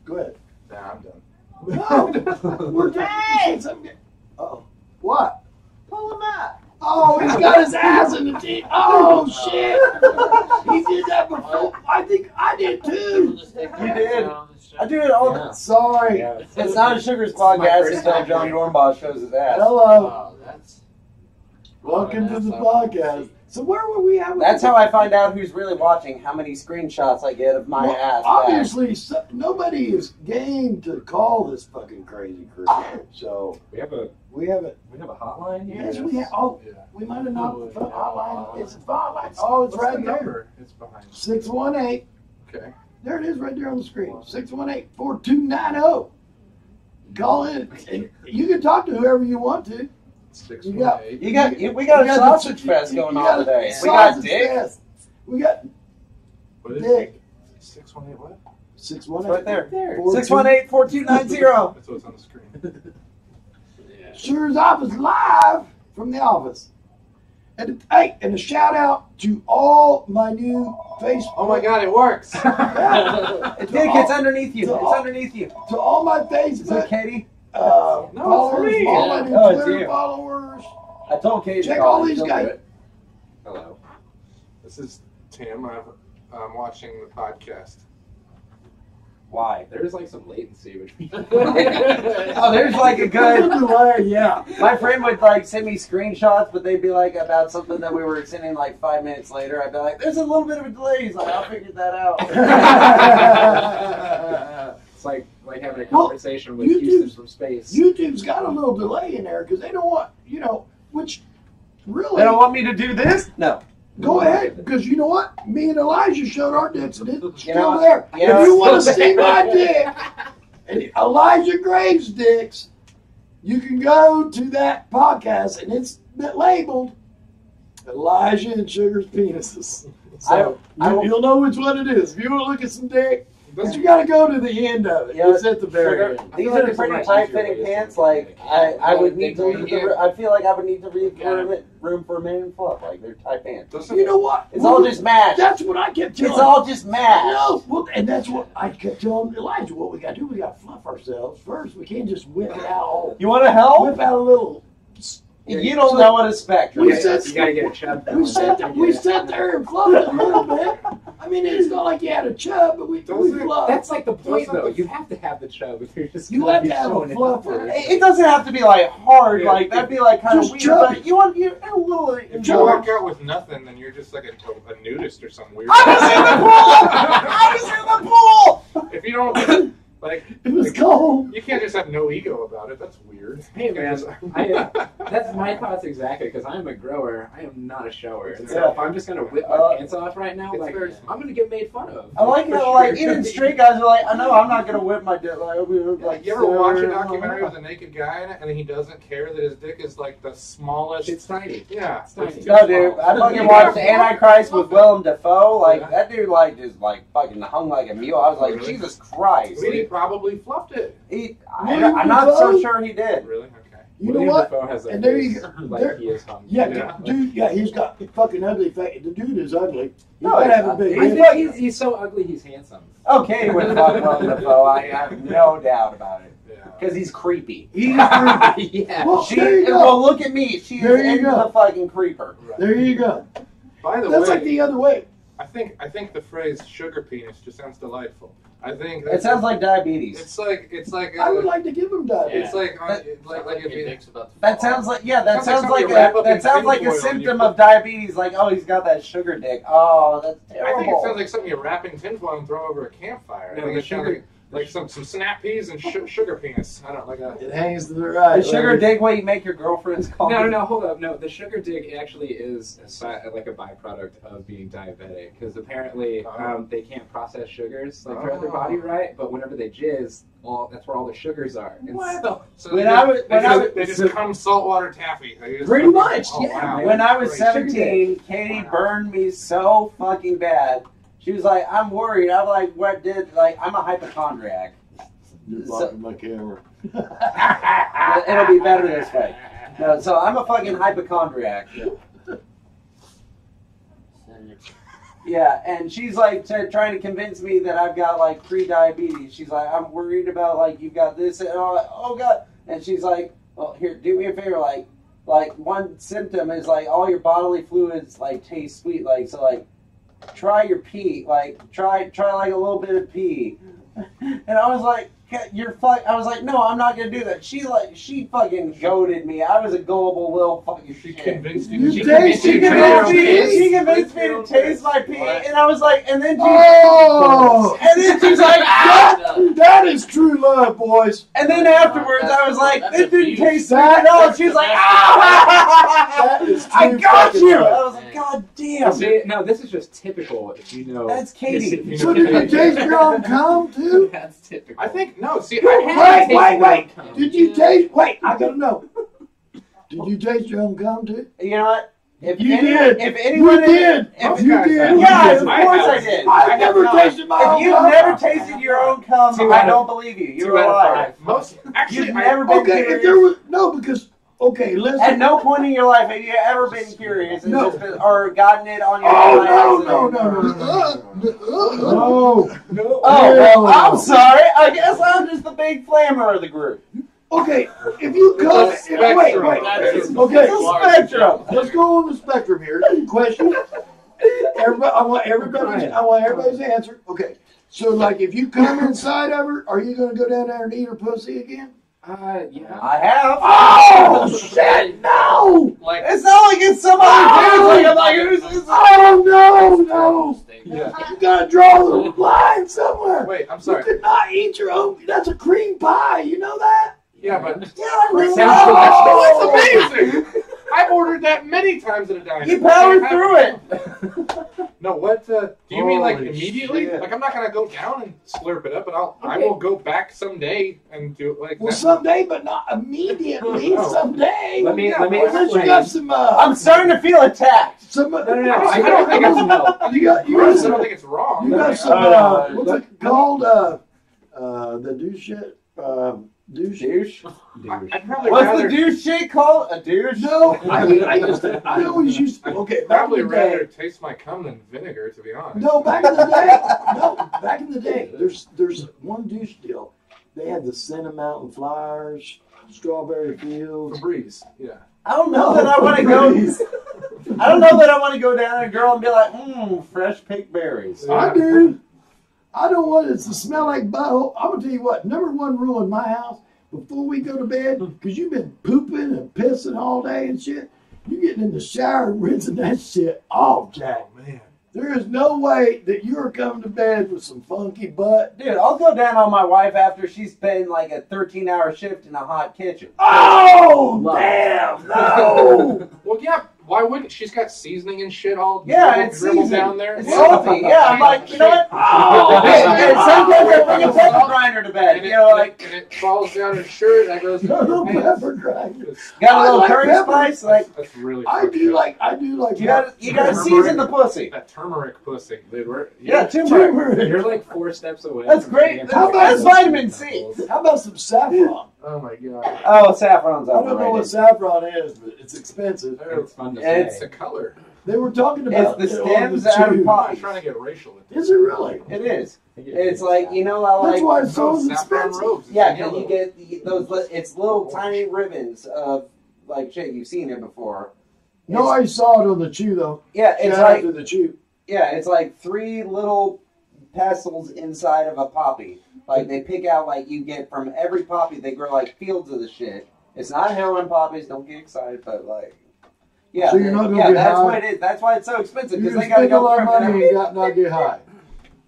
Go ahead. Nah, I'm done. No, we're done. Uh-oh. What? Pull him out. Oh, he's got his ass in the teeth. Oh, shit. He did that before. I think I did too. You did. I do it all. Yeah. Sorry. Yeah. It's not a Sugars my podcast first until time. John Dornbach shows his ass. Hello. Oh, that's. Welcome to the podcast. So where were we at? with That's the- how I find out who's really watching, how many screenshots I get of my Well, ass. back. obviously, nobody is game to call this fucking crazy crew. So We have a we haven't. hotline here. Yes, we have. Oh, Yeah. we might have not. The phone hotline. It's a phone line. Oh, it's What's right the there. number? It's behind. 618. Okay. There it is, right there on the screen. 618-4290. Call in, and you can talk to whoever you want to. 618. we got a the- sausage fest going you on got a today. We got sausage Dick. fest. We got What is Dick. 618 what? 618. Right there. 4290. 618-4290. That's what's on the screen. Yeah. Sugar's office live from the office. And hey, and a shout out to all my new Facebook. Oh my God, it works. Yeah, Dick, it's underneath you. To It's all- underneath you. to all my Is it Facebook Katie? No, it's followers, me. all my new Oh, it's Twitter you. followers. I told Katie. to Check call all me. these She'll guys. do it. Hello. This is Tim. I'm watching the podcast. Why? There's like some latency between. Oh, there's like a good. Yeah. My friend would like send me screenshots, but they'd be like about something that we were sending like 5 minutes later. I'd be like, "There's a little bit of a delay." He's like, "I'll figure that out." It's like having a conversation with Houston from space. YouTube's got a little delay in there because they don't want, which really. They don't want me to do this? No. Go ahead, because you know what? Me and Elijah showed our dicks, and it's still know, there. you know, If you want to see my dick and Elijah Graves' dicks, you can go to that podcast, and it's labeled Elijah and Sugar's penises. So you'll know which one it is. If you want to look at some dick, but you got to go to the end of it. Yeah, it's at the very end. These are pretty tight-fitting pants. Like I would need to leave the. I feel like I would need to leave room for a man and fluff. Like they're tight pants. You know what? It's all just mash. That's what I kept telling. It's all just mash. No, well, and that's what I kept telling Elijah. What we got to do? We got to fluff ourselves first. We can't just whip it out. You want to help? Whip out a little. You don't know what a spectrum We is. said You gotta get a chub. we sat there and fluffed it a little bit. I mean, it's not like you had a chub, but we fluffed. That's like the point, though. You have to have the chub if you're just. You have to have a fluffer. It doesn't have to be like hard. Yeah. Like that'd be like kind of Just weird. chubby. But you want a little. If you walk out with nothing, then you're just like a nudist or some weird. I was in the pool. If you don't like, It was cold. you can't just have no ego about it. That's weird. Hey man, that's my thoughts exactly because I'm a grower. I am not a shower. And so if I'm just gonna whip my pants off right now, like I'm gonna get made fun of. I like how like even straight guys are like, I know I'm not gonna whip my dick. Like You ever watch a documentary with a naked guy in it, and he doesn't care that his dick is like the smallest? It's tiny. Yeah. It's tiny. No, dude, I fucking watched Antichrist with Willem Dafoe. Like that dude, like just like fucking hung like a mule. I was like, Really? Jesus Christ. He probably fluffed it. I'm not so sure he did. Really? Okay. You know what? Has And there you go. Like he is hung. Yeah, dude. Yeah, he's got fucking ugly face. The dude is ugly. He No, might he's have a not. big. I head. think he's so ugly he's handsome. Okay, with fucking Willem Dafoe, I have no doubt about it. Yeah. Because he's creepy. He's creepy. Yeah. Well, She, there you go. well, look at me. She is There you into go. the fucking creeper. There you go. By the That's way, like the other way. I think the phrase "sugar penis" just sounds delightful. I think It sounds like diabetes. it's like I would like to give him that. it's like Like if you, That sounds like that sounds like something you wrap up in that sounds like a tinfoil and symptom you of diabetes. Like, oh, he's got that sugar dick. Oh, that's I terrible. think it sounds like something you wrap in tinfoil and throw over a campfire. No, I think the it sounds sugar- like some snap peas and sugar penis. I don't like a. It hangs to the right. The sugar dick way you make your girlfriends call. No, hold up. No, the sugar dick actually is like a byproduct of being diabetic because apparently they can't process sugars like throughout their body, right? But whenever they jizz, that's where all the sugars are. And What? So When they just come saltwater taffy. They just- Pretty much, Oh, yeah. wow. When I was Sugar dick. 17, Katie burned me so fucking bad. She was like, "I'm worried." I'm like, "What did?" Like, I'm a hypochondriac. You're blocking my camera. It'll be better this way. No, so I'm a fucking hypochondriac. Yeah, and she's like trying to convince me that I've got like pre-diabetes. She's like, "I'm worried about like you've got this," and I'm like, "Oh God!" And she's like, "Well, here, do me a favor. Like one symptom is like all your bodily fluids like taste sweet. Like so, like try your pee. Like try like a little bit of pee." And I was like, I was like, "No, I'm not gonna do that." She fucking goaded me. I was a gullible little fucking She shit. convinced You you. taste- She convinced me to taste my pee, and I was like, and then she's like, That is true love, boys. and then afterwards I was like, That's this didn't abuse. taste sweet at all. She's like, That is I true got fucking you. love. I was like, God damn. See, no, this is just typical. If you know, That's Katie. if you So know- did you taste your own cum too? That's typical. I think no. See, Wait. Did you taste? Wait, I gotta know. Did you taste your own cum too? You know what? If You anyone, did. If anyone, You did. If, You did. yeah, You of did. course I did. I've never tasted my If own you've cum. never tasted your own cum, Two I out of- don't believe you. You're 2 out a of liar. 5. most actually, You've never been Okay, if curious. there was because listen. At no point in your life have you ever been curious and No. just been, or gotten it on your Oh own no. No. Oh, well, Hell I'm no. sorry. I guess I'm just the big flammer of the group. Okay, if you come, It's a wait. spectrum. Okay, It's a spectrum. let's go on the spectrum here. Question. I want everybody's answer. Okay, So, like, if you come inside of her, are you going to go down there and eat her pussy again? Yeah. I have. Oh, shit, no! Like, It's not like it's some other dude. Like, who's this? Oh, no. yeah. You got to draw the line somewhere. Wait, I'm You sorry. could not eat your own. That's a cream pie. You know that? Yeah, but Yeah, I know. that's amazing. I've ordered that many times at a diner. You powered through it. No, what? Do you mean like Holy immediately? shit. Like I'm not gonna go down and slurp it up, but I will go back someday and do it like Well, that. someday, but not immediately. No. Someday. Let me Unless you explain. got some. I'm starting to feel attacked. Some. No. I don't think it's no. You got. You I got. don't think it's wrong. You got some. What's it called? The douche shit. Douche. Douche. I'd probably What's rather, the douche shit called? A douche? No, I always used to. Okay, back in probably the rather day. taste my cum than vinegar, to be honest. No, back in the day. No, back in the day. There's one douche deal. They had the Cinnamon Mountain Flyers, Strawberry Fields. Febreze, yeah. I don't know that I want to go. I don't know that I want to go down to a girl and be like, fresh picked berries. I do. I don't want it to smell like butthole. I'm gonna tell you what. Number one rule in my house: before we go to bed, because you've been pooping and pissing all day and shit, you getting in the shower and rinsing that shit off, Jack. Oh, man. There is no way that you're coming to bed with some funky butt. Dude, I'll go down on my wife after she's been like a 13-hour shift in a hot kitchen. Oh, damn, no. Well, yeah, why wouldn't? She's got seasoning and shit all Yeah, it's dribbled seasoned. down there. It's salty. Yeah, I'm like, you know what? Oh, And sometimes I bring a pepper grinder to bed. And You know, like, and it falls down her shirt, and I goes, no man, pepper grinder. got a I little like curry pepper. spice. Like, that's really I fucked do up. like. you gotta season the pussy. That turmeric pussy. Dude, Yeah, turmeric. turmeric. You're like 4 steps away. That's from great. being How about That's vitamin C. How about some saffron? Oh my god. Oh, saffron's I don't know what overrated. saffron is, but it's expensive. It's fun to It's say. It's a color. They were talking about It's the it on stems out of tube. pot. I'm not trying to get racial with Is it really? It is. It's like, you know, I That's like. why it's so saffron expensive. robes. It's Yeah, yellow. because you get those. It's little tiny ribbons of like shit. You've seen it before. No, I saw it on the chew though. Yeah, it's Shout out like to the chew. it's like 3 little pestles inside of a poppy. Like they pick out like you get from every poppy. They grow like fields of the shit. It's not heroin poppies. Don't get excited, but like. Yeah, So you're not gonna yeah, get that's high? what it is. That's why it's so expensive You because can they gotta spend a go lot of through money and not get high.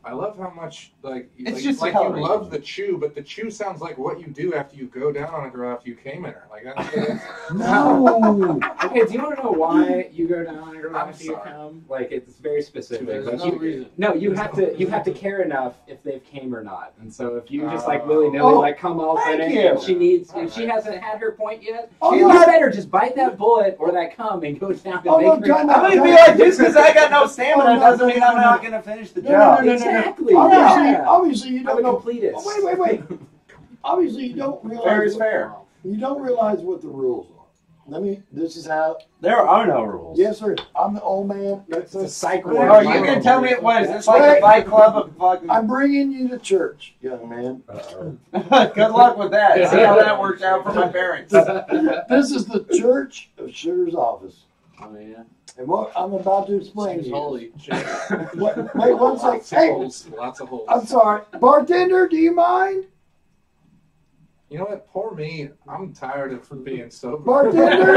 I love how much It's just like coloring. you love the chew, but the chew sounds like what you do after you go down on a girl after you came in her. Like that's No. Okay, do you want to know why you go down on a girl I'm after you sorry. come? Like, it's very specific. There's Like, no you, reason. no, you have to care enough if they've came or not. And so if you just like willy nilly Oh, like come all thank in you. and she needs All if she right. hasn't had her point yet, Oh, you no. better just bite that bullet or that cum and go down and Oh, no, make her. time I'm out. gonna be like, just because I got no stamina Oh, no, doesn't no, mean no, I'm no, not no. gonna finish the No, job. no, no, Exactly. Obviously, Yeah. obviously you I'm don't a know. completist. Oh, wait. Obviously you don't realize. Fair is fair. You don't realize what the rules are. This is how. There are no rules. Yes, sir. I'm the old man. It's a psych Oh, ward. you can tell me what is this like Wait. a fight club of fucking? I'm bringing you to church, young man. Good luck with that. See how that works out for my parents. This is the Church of Sugar's office. Oh yeah. And what I'm about to explain to Seems you. holy. Wait one second. lots of Hey, holes. Lots of holes. I'm sorry. Bartender, do you mind? You know what? Poor me. I'm tired of being sober. Bartender?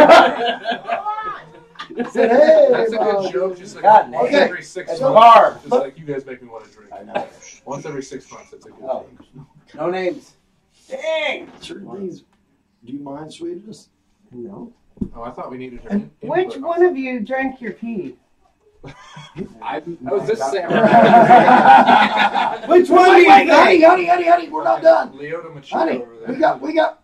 Said, hey, That's a good Bob. joke. Just like God, once okay. every 6 So- months. Barb. Just like you guys make me want to drink. I know. Once every 6 months. It's a good Oh. joke. No names. Dang. Certain things. Do you mind, sweetness? No. Oh, I thought we needed your And input. Which one of you drank your pee? Oh, is this Sam? Which one do Wait, you wait, think? honey, we're not done. Leota Machado Honey, over there. we got.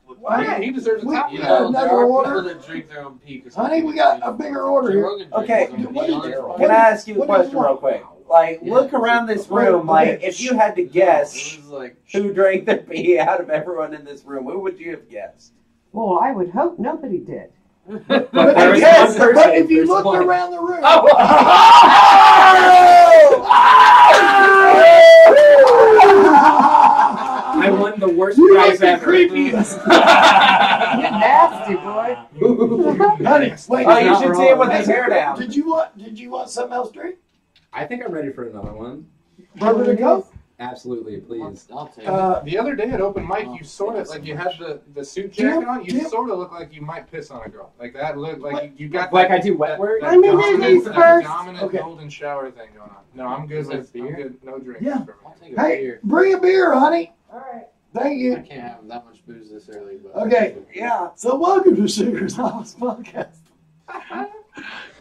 He deserves a We- top You got know, five. another there are order. people that drink their own pee. 'Cause Honey, we got a bigger order Joe here. Rogan drinks Okay, his own what pee is on his it? phone. Can I ask you a What do you question real want? quick? Like, Yeah. look around this room. Like, if you had to guess It was like, who drank the pee out of everyone in this room, who would you have guessed? Well, I would hope nobody did. But, There is yes, one person. but if you There's looked one. around the room. I won the worst You prize make the ever. creepiest. You're nasty, boy. Honey, wait. Oh, you not should see him with wrong. his hair down. Did you want something else to drink? I think I'm ready for another one. Bourbon and Coke? Absolutely, please. I'll take it. The other day at open mic, you sort of like you had the suit jacket on. You Tim? sort of look like you might piss on a girl. Like that look like you got Like that, I do wet work. that Let me do dominant, these that first. dominant Okay. golden shower thing going on. No, I'm good. Is there With, I'm beer? good. No drinks. Yeah. for me. I'll take a Hey, beer. bring a beer, honey. All right. Thank I you. can't have that much booze this early. But Okay. Yeah. So welcome to Sugars House Podcast.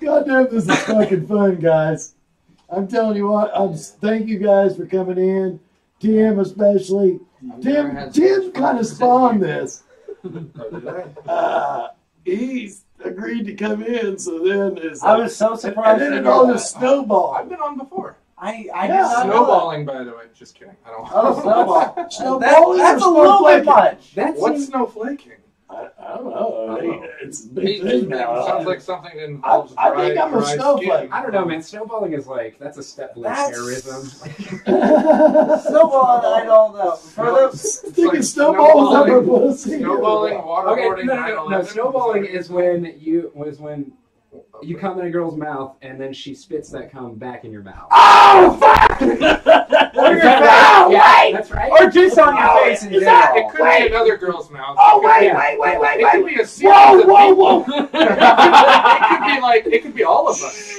Goddamn, this is fucking fun, guys. I'm telling you what. Thank you guys for coming in. Tim especially. I've never Tim had so much fun kind of sitting spawned here. this. Oh, did I? He's agreed to come in, so then it's I was so and surprised. then to it hear all that. just snowballed. I've been on before. I Yeah. did not know Snowballing, by the way. Just kidding. I don't. Oh, snowball. Snowballing That's or a little bit snowflaking? much. That's What's snowflaking? I don't know. Oh. It's a big thing now. Sounds like something that involves I dry, think I'm a dry snowflake. skin. I don't know, man. Snowballing is like that's a step below That's- terrorism. Snowball, I don't know. For the, Sticking like snowballs up her snowballing- pussy. Snowballing, Okay, waterboarding, no, 9/11. snowballing is when you come in a girl's mouth and then she spits that cum back in your mouth. Oh, fuck! Or Is your that mouth. right? Yeah, that's right. or just on your Oh, face in is that- general. It could be another girl's mouth. Oh, It could wait, be- wait, It could wait. be a series Whoa, of whoa, people. whoa. It could be all of us.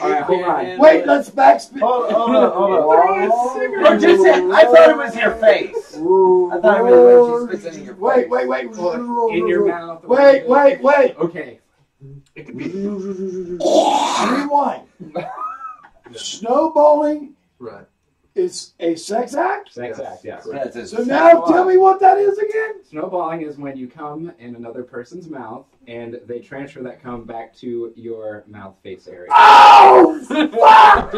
All right, hold on. Wait, let's backspin. Hold on. Throwing Or just I thought it was your face. I thought it was when she spits in your face. Wait. In your mouth. Wait. Okay. It could be Rewind. Snowballing right. is a sex act? Sex act, yes. That's it. So now tell me what that is again? Snowballing is when you come in another person's mouth and they transfer that cum back to your mouth face area. Oh, fuck!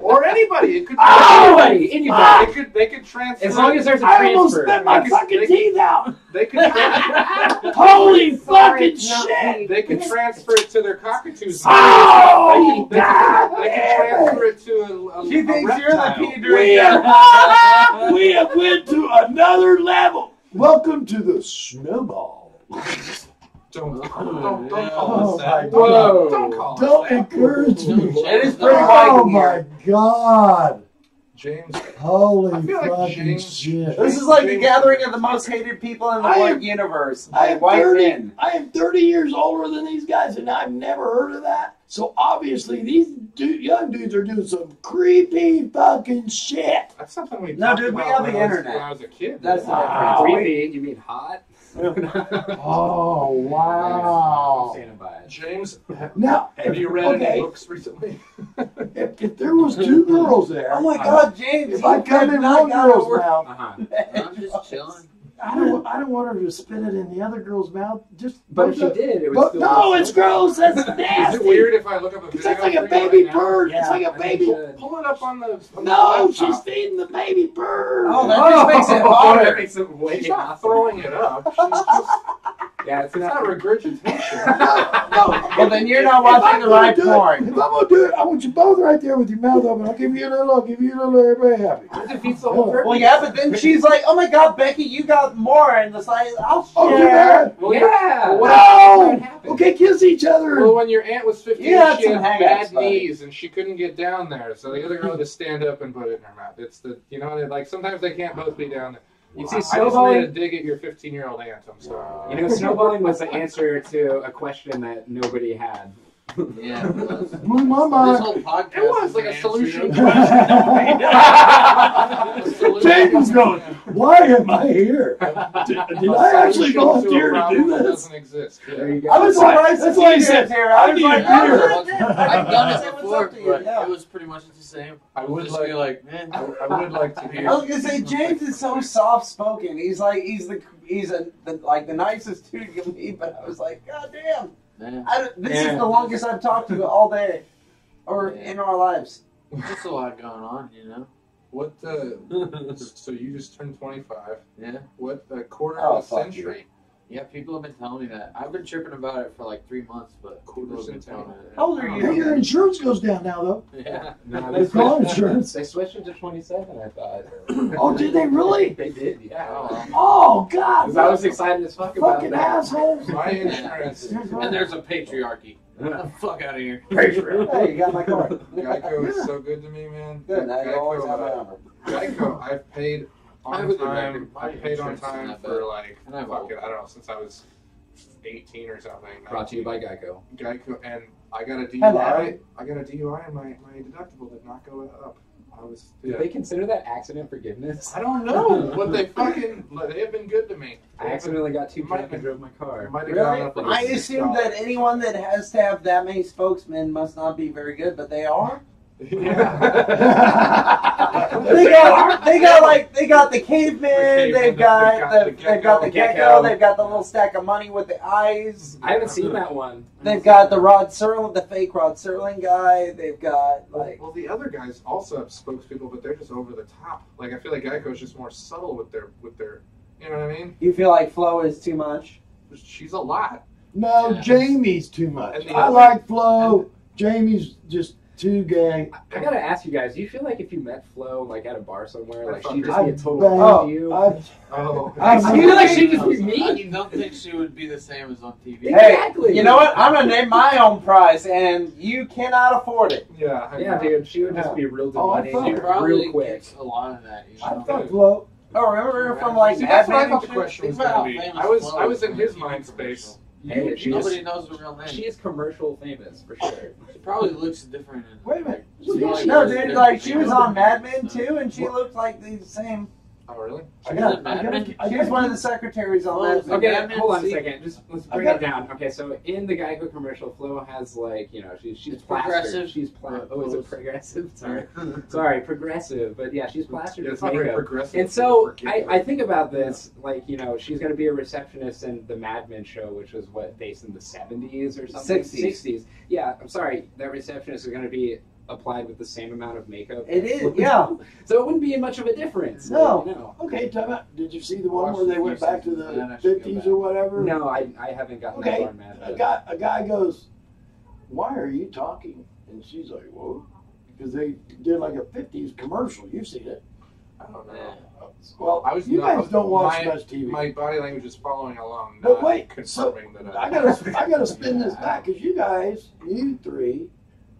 Or anybody. It could be Oh! Anybody. They could transfer. As long as there's a I almost transfer. spit my They- fucking they- teeth out. they could transfer. Holy Sorry, fucking it's not shit! me. They could transfer it to their cockatoos. Oh, They could God transfer it to a She thinks you're the reptile. pee We drinker. have went to another level. Welcome to the snowball. Don't Oh, call us my that. God. Don't call us Don't that. encourage me. It is pretty Oh white in my here. God! James. Holy I feel like fucking James- shit! This is like the gathering of the most hated people in the I white am- universe. I By am white 30. men. I am 30 years older than these guys, and I've never heard of that. So obviously, these young dudes are doing some creepy fucking shit. That's something we No, talked dude, we about have when the I was- internet. When I was a kid. That's the Wow. difference. Creepy? You mean hot? Oh wow! Standing by it. James, Now, have you read any books recently? if there was two girls there, Oh my God, James! if I come in one girl's mouth, I'm just chilling. I don't want her to spit it in the other girl's mouth. Just But if she did, it would But still no, be it's gross. That's nasty. Is it weird if I look up a video? It's like a for you baby right now? bird. It's Yeah, like a I think baby. you should. Pull it up on the No, laptop. she's feeding the baby bird. Oh, that just makes it harder. That makes it way She's not awesome. throwing it up. She's just, Yeah, it's it's not. not regurgitation. No. Well, then you're not If watching I'm the gonna right do it- porn. If I'm gonna do it, I want you both right there with your mouth open. I'll give you a little. Everybody happy. It defeats the whole purpose. Well, yeah, but then she's like, "Oh my God, Becky, you got more," and it's like, "I'll Oh, too share." bad. Well, Yeah. Well, What No. happened? Okay, kiss each other. Well, when your aunt was 15, You had she some had hang-ups, bad buddy. knees and she couldn't get down there. So the other girl had to stand up and put it in her mouth. It's the, you know, like sometimes they can't both be down there. You see, I just made a snowballing. dig at your 15-year-old aunt. I'm sorry. You know, snowballing was the answer to a question that nobody had. Yeah, it was. Blew my This mind. whole podcast It was is like an a answer solution to- question. James was going, why am I here? Did I actually volunteer to do this? Doesn't exist. There you go. I was surprised That's to why see he said, you here. I I was need a like, beer. "Oh, shit, I've done it say what's before, up to you." but Yeah. it was pretty much the same. I would Just like. be like, man, I would like to hear. I was gonna say James is so soft spoken. He's like like the nicest dude you can meet. But I was like, God damn, man, this is the longest I've talked to you all day, or in our lives. just a lot going on, you know. What? So you just turned 25. Yeah, What? A quarter Oh, of a fuck century? yeah. People have been telling me that. I've been tripping about it for like 3 months, but Quarter people have been century. telling me that. How old are Hey, you? your insurance goes down now, though. Yeah. No, They call insurance. They switched it to 27, I thought. Oh, did they really? They did, yeah. Oh, Oh, God. 'Cause I was excited as fuck about Fucking that. assholes. My insurance. and there's a patriarchy. Get the fuck out of here. Hey, you got my card. Geico is so good to me, man. Good. Now you Geico, always have my number. Geico, I've paid I have on a good time. record. I've paid on Insurance time isn't that for bad. like And I'm fuck old. it, I don't know, since I was 18 or something. Brought to you by Geico. Geico, and I got a DUI. Hello. I got a DUI, and my deductible did not go up. I was. Did they consider that accident forgiveness? I don't know, but they have been good to me. I accidentally got too Might drunk and drove my car. Might have gone Really? up like I assume $6. that anyone that has to have that many spokesmen must not be very good, but they are. Yeah. They got the caveman, they've got the gecko, they've got the little stack of money with the eyes. I haven't seen that one. They've got the Rod Serling, the fake Rod Serling guy. They've got like Well, the other guys also have spokespeople, but they're just over the top. Like I feel like Geico's just more subtle with their. You know what I mean? you feel like Flo is too much. She's a lot. No, Yeah. Jamie's too much. And the I other- like Flo. Jamie's just too gay. I gotta ask you guys, do you feel like if you met Flo like at a bar somewhere, like she'd just I be a total bang- to you? Oh. I feel like she'd just be I mean. don't think she would be the same as on TV. Exactly. Hey, you know what? I'm gonna name my own price, and you cannot afford it. Yeah. I Yeah, know. dude, she would just be real Oh, I demanding, thought- She probably real quick. gets a lot of that. You I know? fuck Flo. Oh, remember her from like See, that's Mad what I Men thought and the shit? question was Think about going to how be. famous I was Flo in is his on mind TV space. Hey, she Nobody is, knows the real name. she is commercial famous for sure. She probably looks different. Wait a minute. She Yeah, probably No, looks dude, different. like she was on Mad Men too, and she looked like the same. Oh, really? She got- was in Mad Men? She was one of the secretaries on Well, Mad Men. Okay, Mad Men, hold on a see? second. Just let's I bring got- it down. Okay, so in the Geico commercial, Flo has like, you know, she's It's plastered. progressive. She's oh, is it Close. progressive? Sorry, progressive. But yeah, she's plastered Yeah, with it's not very makeup. progressive. And so Forget I it. think about this, like, you know, she's going to be a receptionist in the Mad Men show, which was what, based in the 70s or something? 60s. Yeah, I'm sorry, that receptionist is going to be applied with the same amount of makeup. It is, yeah. So it wouldn't be much of a difference. No. You know. Okay, time out. Did you see the one Watch where they the went few back to seasons, the and then I should go 50s back. or whatever? No, I haven't gotten that Okay, far, Mad a Men. guy goes, "Why are you talking?" And she's like, "Whoa," because they did like a 50s commercial. You've seen it. I don't know. Yeah. Well, I was you not- guys don't watch my- much TV. My body language is following along, But not wait, confirming that I gotta spin this back because you three,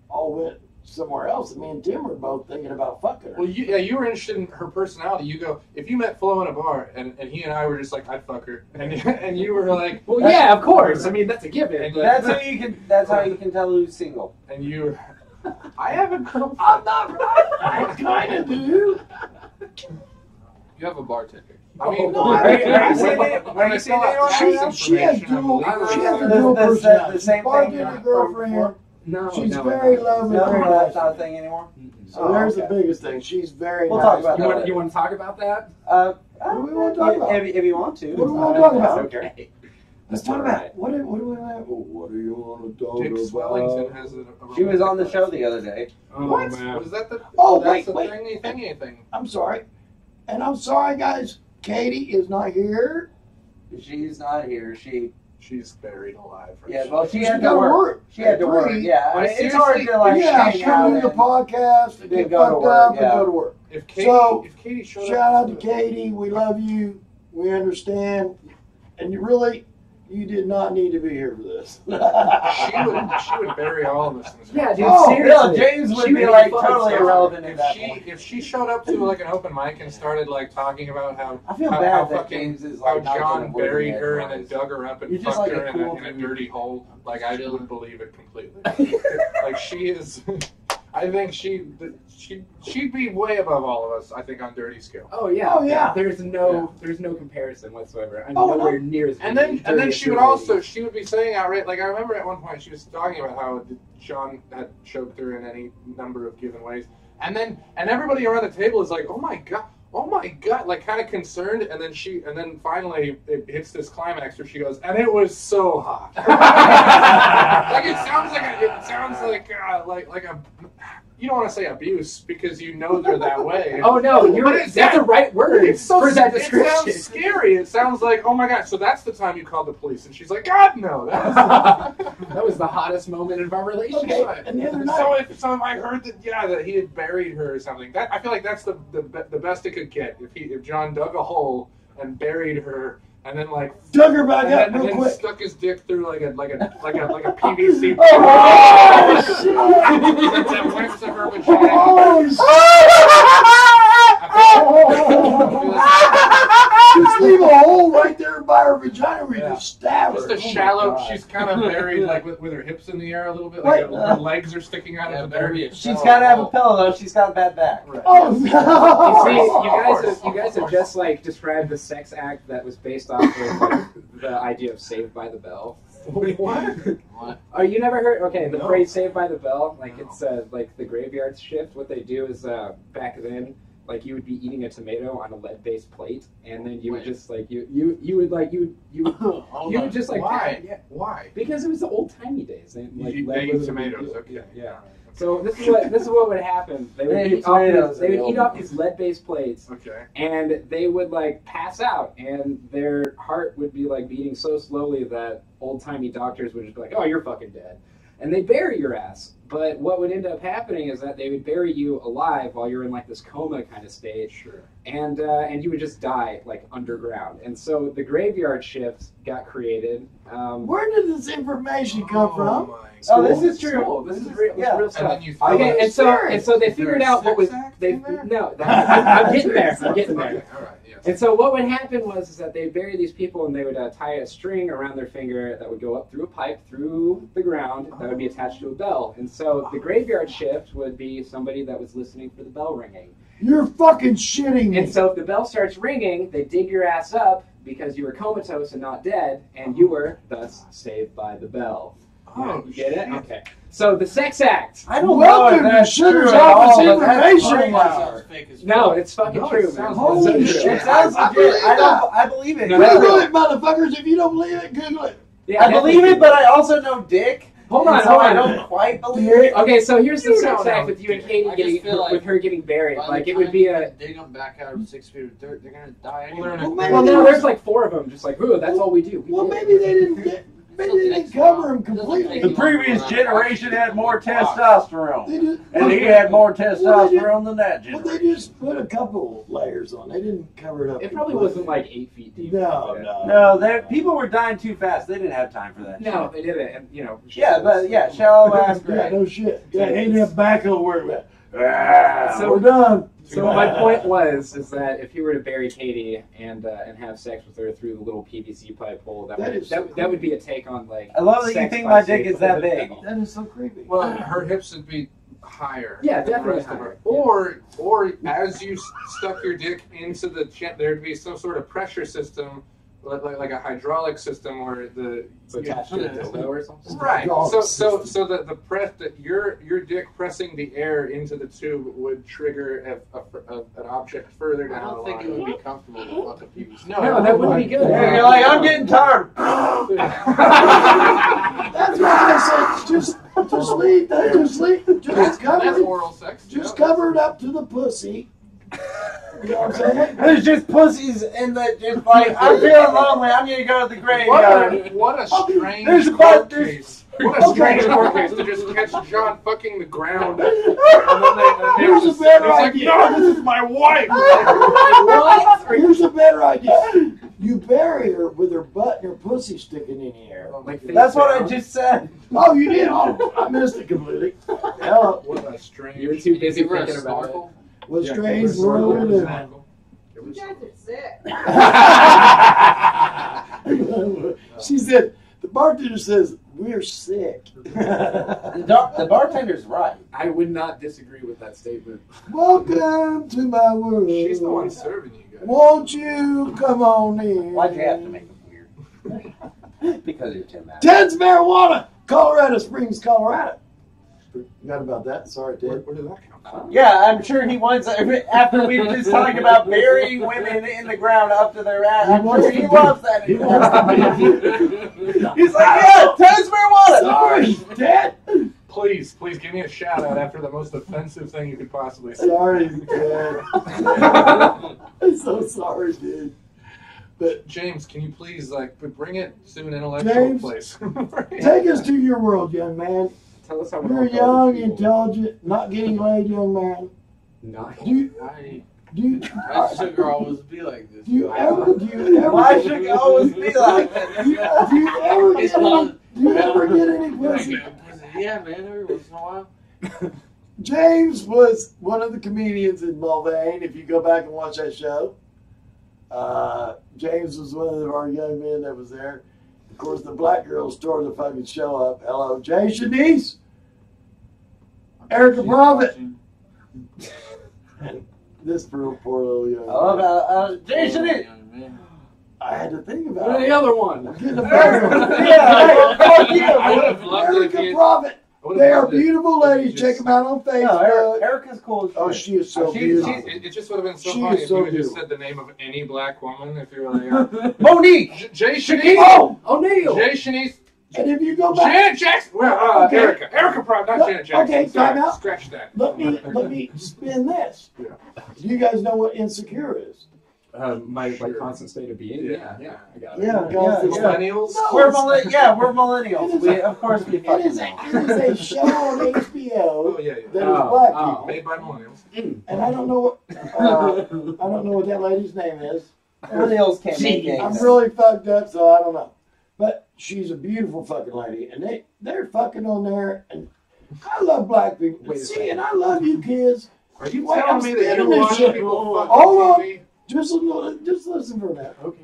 all went somewhere else, and me and Tim were both thinking about fucking her. Well, you were interested in her personality. You go, if you met Flo in a bar, and he and I were just like, I'd fuck her, and you were like, Well, yeah, of course. I mean, that's a given. But That's how you can. That's how you can tell who's single. and you, I have a girlfriend. I'm not right. I kind of do. You have a bartender. I mean, No, I- when I fill out tax She has information, dual. I'm She has a legally- dual The personality. same thing Bartender, from girlfriend. before? no, She's no, very no. lovely. No, very that's nice. not a thing anymore. So there's the okay. biggest thing. She's very We'll nice. talk about You that. want, you want to talk about that? What do we wanna talk about? If you want to. What do we want to talk about? Okay. Let's talk about what do we want? What do you want to talk Dick about? Swellington has a She was on the show the other day. Oh, What? man. Was that the? Oh, that's wait, the wait. thingy thing. I'm sorry, and I'm sorry, guys. Katie is not here. She's not here. She's buried alive. Right? Yeah, well, she She had to gotta work. She had to work. Three. Yeah, But it's hard to like Yeah, hang come out do the and- podcast and then get go to fucked work, up and yeah. go to work. If Katie, So, if Katie showed Shout up, out to Katie. We love you. We understand. And you did not need to be here for this. she would bury all of us. In this Yeah, dude, Oh, seriously. Bill James would She be would like fucking totally stop. irrelevant at that point. If she showed up to like an open mic and started like talking about how I feel how bad that fucking- James is how like not John gonna work buried in her that and then place. dug her up and You're just fucked like her a cool in a dude. dirty hole, like I would believe it completely. Like she is, I think she'd be way above all of us. I think on dirty scale. Oh yeah, Oh, yeah. There's no comparison whatsoever. I'm Oh, nowhere near as. And then dirty as she your would also lady. she would be saying outright, like I remember at one point she was talking about how John had choked her in any number of given ways, and everybody around the table is like, oh my god, like kind of concerned, and then finally it hits this climax where she goes, and it was so hot. Like it sounds like a. You don't want to say abuse because you know they're that way. Oh no, But that's the right word It's so for that it description. sounds scary. It sounds like, oh my god, so that's the time you called the police. And she's like, God, no. That was the hottest moment of our relationship. Okay, and the other night, So if I heard that he had buried her or something, I feel like that's the best it could get. If John dug a hole and buried her and then like Took her back up and real then quick. stuck his dick through like a PVC. Oh, That went to her vagina. Just leave a hole right there by her vagina where you Yeah. just stab Just her. a shallow. She's kind of buried, like with her hips in the air a little bit. Like her legs are sticking out of the dirt. She's got to have a pillow though. She's got a bad back. Right. Oh You no! see, you guys have just like described the sex act that was based off of like, the idea of Saved by the Bell. What? Oh, you never heard? Okay, the No. phrase "Saved by the Bell," like No. it's like the graveyard shift. What they do is back then, like you would be eating a tomato on a lead-based plate, and then you would just like you would just like Why? yeah, Why? because it was the old-timey days. And, like, They lead eat was a big tomatoes. deal. Okay. Yeah. So this is what would happen. They would They eat eat off tomatoes these, they in would the eat old off these lead-based plates, Okay. and they would like pass out, and their heart would be like beating so slowly that old-timey doctors would just be like, "Oh, you're fucking dead," and they bury your ass. But what would end up happening is that they would bury you alive while you're in like this coma kind of state, Sure. and you would just die like underground. And so the graveyard shift got created. Where did this information come from? my Oh, God. this is true. Cool. This is real, yeah. real And stuff. then you throw Okay, it- and so they Is there figured a out what was sex act they in there? no. I'm getting there. I'm getting there. Okay, all right. Yes. And so what would happen is that they'd bury these people and they would tie a string around their finger that would go up through a pipe through the ground that would be attached to a bell. And so the graveyard shift would be somebody that was listening for the bell ringing. You're fucking shitting me. And so if the bell starts ringing, they dig your ass up because you were comatose and not dead, and you were thus saved by the bell. Oh, You get it? shit. Okay. So the sex act. I don't Welcome know if to that's Sugar's true at Office all, but that's Information great. Hour. No, it's fucking No, it true, man. sounds Holy It's so shit. true. It sounds I legit. believe I believe it. No, Google it, motherfuckers. If you don't believe it, Google it. Yeah, I believe it, but I also know Dick. Hold on, and so hold I on. don't quite believe it. Okay, so here's the You sex don't act know. with you and Katie I just getting feel like with her getting buried. By Like the it would time be you a. dig them back out of 6 feet of dirt, they're gonna die Well, they're anyway. in a- Well, Well, maybe no, they there's like 4 of them. Just like, ooh, that's all we do. We Well, did it. maybe they didn't get. Maybe they didn't cover him completely. The previous generation had more testosterone. They just, And he had more Well, they testosterone than that well, they generation. just put a couple layers on. They didn't cover it up. It probably completely. wasn't like 8 feet deep. No, People were dying too fast. They didn't have time for that. No, shit. they didn't. And you know. Yeah, but yeah, shallow ass Yeah, grave. no shit. Yeah, ain't that backhoe work about. So- We're done. So my point is that if you were to bury Katie and have sex with her through the little PVC pipe hole, that would be a take on like. I love that you sex think by my dick Saved is by that the big. Bell. That is so creepy. Well, her hips would be higher. Yeah, than the definitely rest of her. higher. Or as you stuck your dick into the there'd be some sort of pressure system, like a hydraulic system where the So attached to a dildo or something. right. Hydraulic So that the press that your dick pressing the air into the tube would trigger an object further I down the don't think line. it would be comfortable to fuck a PVC. No, that wouldn't be good. Yeah, you're like, I'm getting tired. That's why I said just leave. Just cover That's it. oral sex. Just cover it up to the pussy. You know what I'm saying? There's just pussies in the just like I'm feeling lonely. I'm gonna go to the graveyard. What a strange There's court about- case. What a strange court case to just catch John fucking the ground. And then Here's a just, better he's idea. like, no, this is my wife. What? Here's a better idea. You bury her with her butt and her pussy sticking in the air. That's what I just said. Oh, you did? Oh, I missed it completely. Hell, What a strange. You were too busy Give her a thinking about it. snorkel. what Yeah, strange give her a world we snorkel. live You guys are sick. in. She said, the bartender says, we're sick. The bartender's right. I would not disagree with that statement. Welcome to my world. She's the one serving you guys. Won't you come on in? Why'd you have to make it weird? Because you're Tim Allen. Ted's Marijuana, Colorado Springs, Colorado. Forgot about that. Sorry, Where Ted. did that come from? Yeah, I'm sure he wants. After we were just talking about burying women in the ground up to their ass, I'm sure he loves that. He wants to be. He's like, yeah, Ted's marijuana. Sorry, Ted. Please give me a shout out after the most offensive thing you could possibly say. Sorry, Ted. I'm so sorry, dude. But James, can you please bring it to an intellectual James, place? take us to your world, young man. Tell us how You're a young, intelligent, not getting laid young man. Not. Do you, I Why should sugar always be like this? Do you ever Why should it always be like that? do you ever get any pussy? Yeah, man, every once in a while. James was one of the comedians in Mulvane, if you go back and watch that show. James was one of our young men that was there. Of course, the black girls tore the fucking show up. Hello, Jay Shanice, Erica Prophet, and this poor little young man. I love Jason. I had to think about What it. the other one? Getting a better one. Yeah, fuck you. I would have loved it if Erica you. Prophet. I would've They are loved it beautiful if you ladies. just- Check them out on No, Facebook. Erica's cool. as Oh, shit. she is so She- beautiful. it just would have been so She funny is if so you had just beautiful. said the name of any black woman. If you were like, Monique. Jay Shanice. Oh, O'Neal. Jay Shanice. and if you go back, Janet Jackson. Well, Okay. Erica Prime, not Look, Janet Jackson. okay, Sorry, time out. Scratch that. let me spin this. Yeah. You guys know what insecure is? My Sure. constant state of being. Yeah. Yeah, I got it. Yeah, Millennials. No, We're it's- we're millennials. We, of course we It fucking is know. a show on HBO Oh yeah, that yeah. is black Oh. people, Made by millennials. and I don't know what that lady's name is. Millennials can't make I'm games. really fucked up, so I don't know. But she's a beautiful fucking lady, and they're fucking on there, and I love black people. Wait a See, second. and I love you kids. Are you Wait, telling I'm me that spinning you this watch shit. people fuck Hold on on. TV? Just listen for a minute. Okay.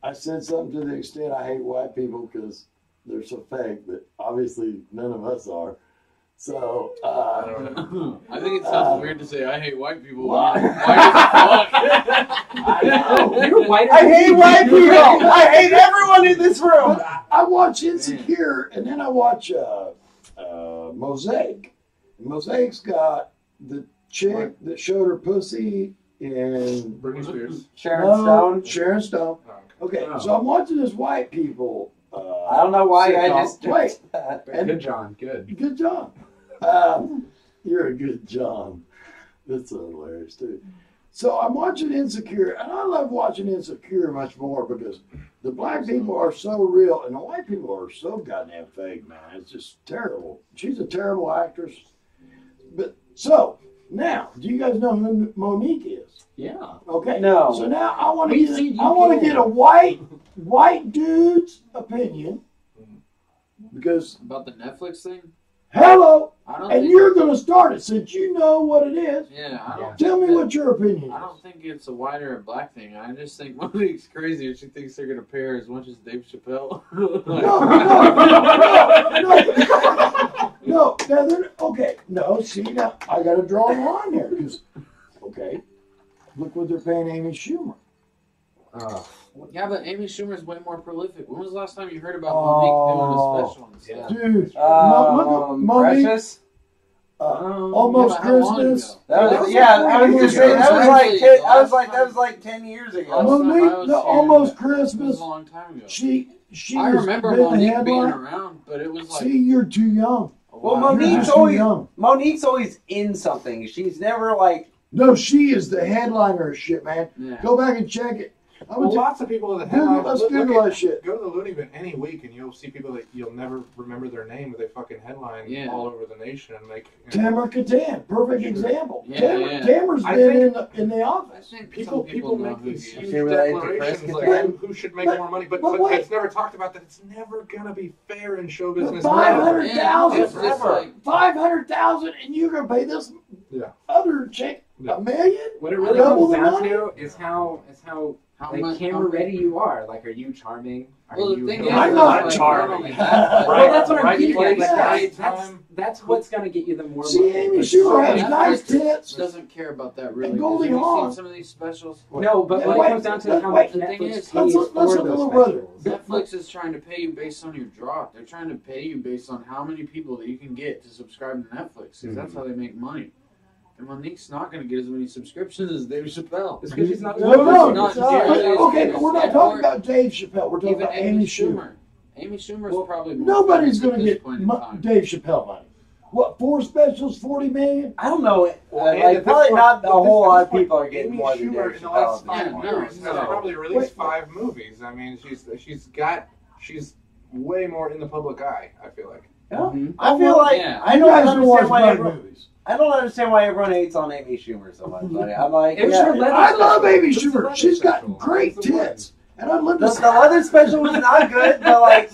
I said something to the extent I hate white people because they're so fake, but obviously none of us are. So, I don't know. I think it sounds weird to say I hate white people. Why? Why I know. You're white. I hate white people. I hate everyone in this room. But I watch Insecure, and then I watch Mosaic. Mosaic's got the chick that showed her pussy in Britney Spears. Sharon Stone. Sharon Stone. Oh, Okay, Oh. so I'm watching this white people. I don't know why I sitcom. just Wait. okay. Good, John. Good. Good job. You're a good John. That's so hilarious too. So I'm watching Insecure, and I love watching Insecure much more because the black people are so real, and the white people are so goddamn fake, man. It's just terrible. She's a terrible actress. But so now, do you guys know who Monique is? Yeah. Okay. No. So now I want We've to seen get I want UK. to get a white dude's opinion because about the Netflix thing? hello, I don't and think. you're going to start it since you know what it is. Yeah, I don't. Tell think me that- what your opinion I is. don't think it's a white or a black thing. I just think Monique's crazy and she thinks they're gonna pay her as much as Dave Chappelle. No. Now okay. No, see, now I got to draw a line here because, okay, look what they're paying Amy Schumer. Yeah, but Amy Schumer's way more prolific. When was the last time you heard about Monique doing a special and stuff? Dude, look at Monique. Precious. Almost Yeah, but how long Christmas. ago? That was, yeah, I was gonna say that was like 10, that was like 10 years ago. Last time Monique, I was the here, Almost It was Christmas. a long time ago. She I has remember been the Monique being headline. around, but it was like See, you're too young. a Well, while. You're Monique's just too always young. Monique's always in something. She's never like No, she is the headliner of shit, man. Yeah. Go back and check it. I Well, would lots of people that Google, have let's Google that shit. Go to the Looney Bin any week, and you'll see people that you'll never remember their name, but they fucking headline Yeah. all over the nation, and like you know, Tamara Katan, perfect example. Yeah, yeah. Tamara's I been think- in the I office. think people some people know make who these she huge is. She related to declarations Chris like Kattan? who should make But- more money, but but wait. it's never talked about that it's never gonna be fair in show But business. 500,000, It's just like 500,000, and you're gonna pay this Yeah. other chick Yeah. $1 million? What it really Double comes the down money? to is how How like much camera ready you are. Like, are you charming? Are Well, the you? thing is, I'm is not like, charming. not only that, but- Well, that's what I'm Right getting at. place, Like, right that's time. that's what's gonna get you the more See, money. Amy Like, Schumer has Netflix nice tits. doesn't care about that really. And Goldie Have you Hawn. seen some of these specials? No, but when Wait, it comes down to wait, how wait. much The thing Netflix is, pays let's for look at those little brother. specials. Netflix is trying to pay you based on your drop. They're trying to pay you based on how many people that you can get to subscribe to Netflix, because that's how they make money. And Monique's not going to get as many subscriptions as Dave Chappelle. It's because she's not. No, no, Not it's not. nearly as Okay, good but we're not as- talking about Dave Chappelle. We're talking Even about Amy Schumer. Amy Schumer's Well, probably more Nobody's famous going at to this get point in time. Dave Chappelle money. What, 4 specials, 40 million? I don't know. Well, and Like at probably this not point- a whole at lot this of point, people are getting Amy more than Schumer Dave in the last Chappelle. 5 Yeah, no, years has no. probably released Wait. 5 movies. I mean, she's way more in the public eye. I feel like. Mhm. I feel like yeah. I You don't guys don't watch understand why black everyone. movies. I don't understand why everyone hates on Amy Schumer so much. Like, I'm like, It was yeah. her leather I love special. Amy What's the Schumer. leather She's special? got great What's the one? tits. And I'd let The us, leather special was not good, but like,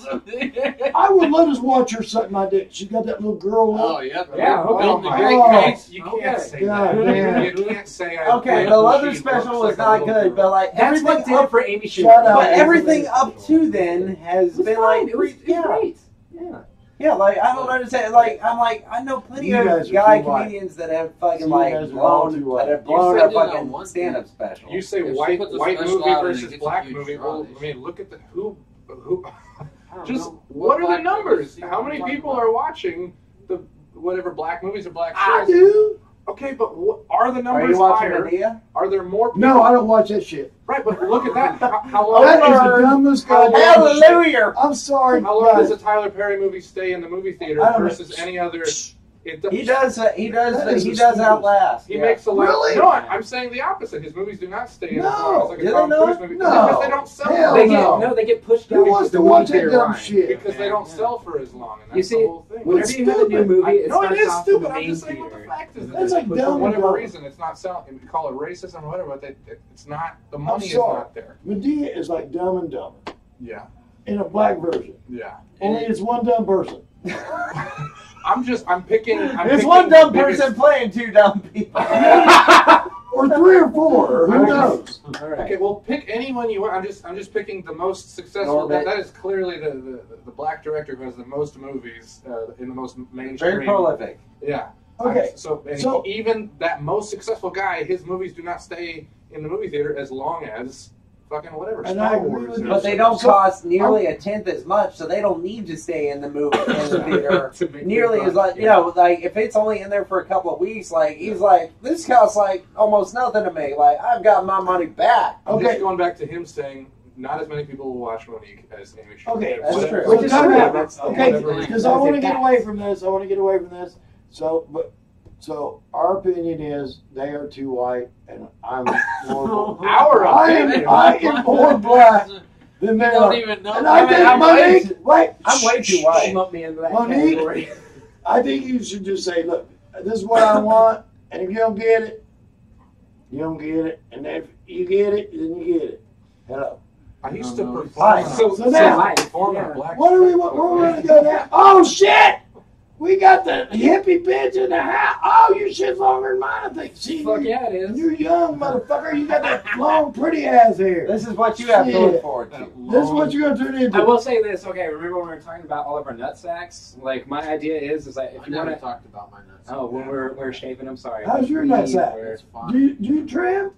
I would let us watch her suck my dick. She got that little girl Oh, look. yeah. Yeah, Built oh the my great God. case. You Okay. can't say God that. damn. You can't say I okay, think the leather she special looks was like a not little good, girl. but like That's what everything did it up, for Amy Schumer. Shout out. but Amy everything Schumer. up to then has It was been fine. like, It was yeah, great. Yeah. yeah. Like I don't understand. Like I'm like I know plenty You of guys are guy too white. comedians that have fucking You like guys are all blown too white. that have You blown said a it on fucking one stand-up special. You say If she white puts a movie special out and it versus gets black a huge movie. draw, Well, they I mean, look at the who. I don't Just know. what are the black numbers? movies How you many wanna people talk are about? watching the whatever black movies or black I shows? do. Okay, but what, are the Are numbers you watching higher? Medea? Are there more people? No, I don't watch that shit. Right, but look at that. How long? That is the dumbest How goddamn long- shit. Hallelujah! I'm sorry, How long does guys. a Tyler Perry movie stay in the movie theater I don't know. versus any other? It He does. That is He the does stupidest. outlast. He yeah. makes a lot. Really? No, I'm saying the opposite. His movies do not stay in No. as long as like a Do they Tom not? Cruise movie. No. Because they don't sell. Hell They no. get they get pushed Who down wants into to the watch movie that theater dumb line. shit? Because they don't sell for as long, and You that's see, the whole thing. whenever you have a new stupid. movie, it No, it starts is off in stupid. the I'm main just saying what the theater. fact is. That's like for dumb whatever and reason, it's not selling. We call it racism or whatever, but it's not. The I'm money is sorry. not there. Medea is like Dumb and Dumber Yeah, in a black version. yeah. Only it's one dumb person. I'm picking. There's one dumb person playing two dumb people. Or three or four, or who knows? All right. Okay, well, pick anyone you want. I'm just picking the most successful. Norbit. That is clearly the black director who has the most movies in the most mainstream. Very prolific. Yeah. Okay, So even that most successful guy, his movies do not stay in the movie theater as long as fucking whatever And Star I agree Wars. with is. you. But they don't cost nearly a tenth as much, so they don't need to stay in the movie in the theater To make nearly their as like buck, you know, like if it's only in there for a couple of weeks, like he's like this costs like almost nothing to me. Like I've got my money back. I'm Okay. just going back to him saying not as many people will watch Monique as Amy Schumer. Okay, did. that's Whatever- true. Which Which is is true. true. Okay, Whatever because reason. I want to That's get away from this. I want to get away from this. So our opinion is they are too white, and I'm more. Our I opinion. am more black than You they don't are. even know. And I mean, think I'm way Monique, wait, I'm way too white. Lump me into that Monique? category. I think you should just say, look, this is what I want, and if you don't get it, you don't get it, and if you get it, then you get it. Hello. I used to No, no. perform. Hi. So now- perform Yeah. a black. Where are we going to go now? Oh, shit! We got the hippie bitch in the house. Oh, your shit's longer than mine, I think. See, Fuck yeah, it is. you're young, motherfucker. You got that long, pretty ass hair. This is what you have to look Shit. forward to. This is what you're going to turn into. I will say this. Okay, remember when we were talking about all of our nut sacks? Like my idea is that if I you never want to. talked about my nuts. Oh, when we're shaving. I'm sorry. How's your nut sack? It's fine. Do you trim?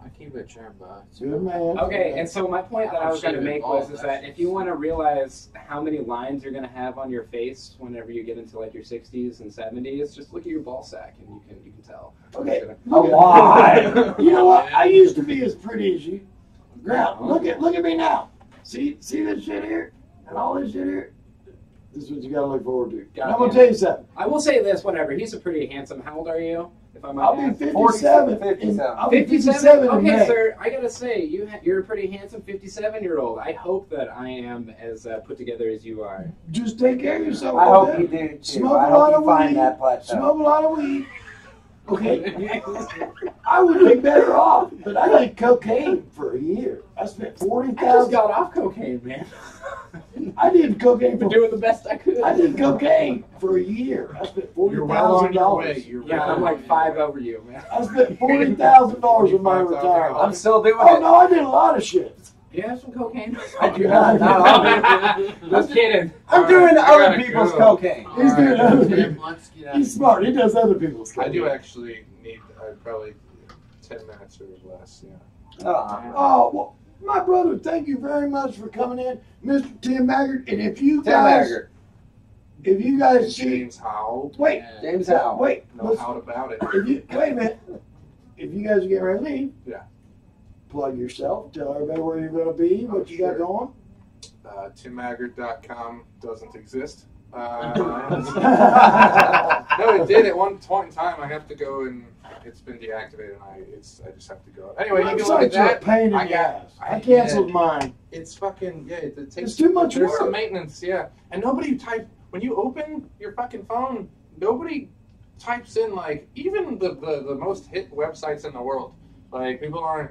I keep it trimmed, but Good man. Okay, and so my point that I was going to Shave it make bald, was that that's- if you want to realize how many lines you're going to have on your face whenever you get into like your 60s and 70s, just look at your ball sack and you can tell. Okay. A lot. You know what? I used to be as pretty as you. Now, look at me now. See this shit here? And all this shit here? This is what you got to look forward to. And I'm going to tell you something. I will say this, whatever. He's a pretty handsome. How old are you? If I might I'll be ask? 57. 57. I'll be 57? 57 in Okay, May. sir. I gotta say, you're a pretty handsome 57-year-old. I hope that I am as put together as you are. Just take care of yourself. I hope okay? you do too. Smoke I a lot hope of you find weed. that plateau. Smoke a lot of weed. Okay. I would be better off, but I did cocaine for a year. I spent I just $40,000. got off cocaine, man. I did cocaine I've been for. doing the best I could. I did cocaine for a year. I spent You're well on your way. $40,000. You're Yeah, well I'm on like your 5 way. over you, man. I spent $40,000 in my $45,000. retirement. I'm still doing Oh it. no, I did a lot of shit. Do you have some cocaine? I do not. Not all of it. Just kidding. I'm All doing right, I other gotta people's go. cocaine. He's All doing right, other Tim, people. let's get out He's of smart. He does other people's I stuff. do actually need probably 10 minutes or less. Yeah. Oh, well, my brother, thank you very much for coming in, Mr. Tim Maggard. And if you Tim guys, Maggard. if you guys see, James Howe. wait, here. James Howe. wait, Know let's- how about it. if you wait a minute, if you guys are getting ready to leave, Yeah. plug yourself, tell everybody where you're going to be, what you got Sure. going. TimMaggard.com doesn't exist. No, it did at one point in time. I have to go and it's been deactivated. And I just have to go. Anyway, you can look at Websites are a that. pain in I the got- ass. I I canceled did. mine. It's fucking yeah. It takes It's too much There's work. some maintenance, yeah, and nobody type. when you open your fucking phone, nobody types in like even the most hit websites in the world. Like people aren't.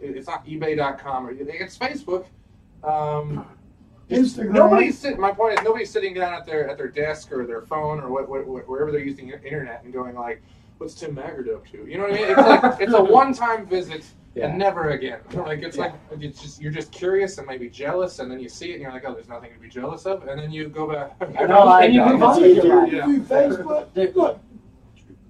It's not eBay.com or it's Facebook. Instagram. My point is nobody's sitting down at their desk or their phone or wherever they're using the internet and going like, "What's Tim Maggard up to?" You know what I mean? It's like it's a one-time visit and never again. Like it's like you're just curious and maybe jealous, and then you see it and you're like, "Oh, there's nothing to be jealous of," and then you go back. And you move on with your life. Do Facebook. Look,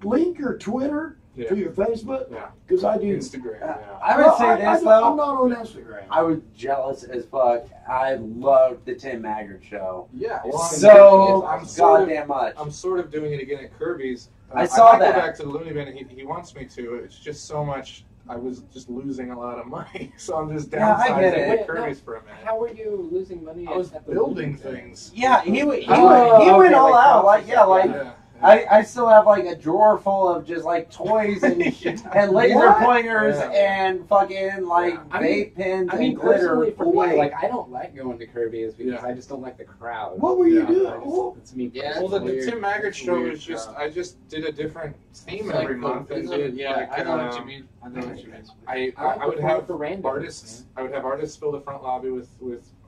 link your Twitter to your Facebook. Yeah. Because I do Instagram. I would say this though. I'm not on Instagram. I was jealous as fuck. I loved the Tim Maggard show. Yeah. Well, So I'm sort of, goddamn much. I'm sort of doing it again at Kirby's. I saw might that. Go back to the Looney Bin. He wants me to. It's just so much. I was just losing a lot of money, so I'm just Yeah, I get downsizing it. at Kirby's for a minute. How were you losing money? I was at the building Looney Bin? things. Yeah, he went okay, all like out. Like props yeah, like Yeah. I still have like a drawer full of just like toys and laser What? pointers Yeah. and fucking like I mean- vape pens I mean, and glitter. personally, for Wait. me, like I don't like going to Kirby's because Yeah. I just don't like the crowd. What were you Yeah. doing? Well, It's me. Yeah, Well, the personally. Tim Maggard show Weird was just. job. I just did a different theme It's like every the- month and it's a- did yeah, like. I know what you mean. I know what you mean. I would have the random artists. I would have artists fill the front lobby with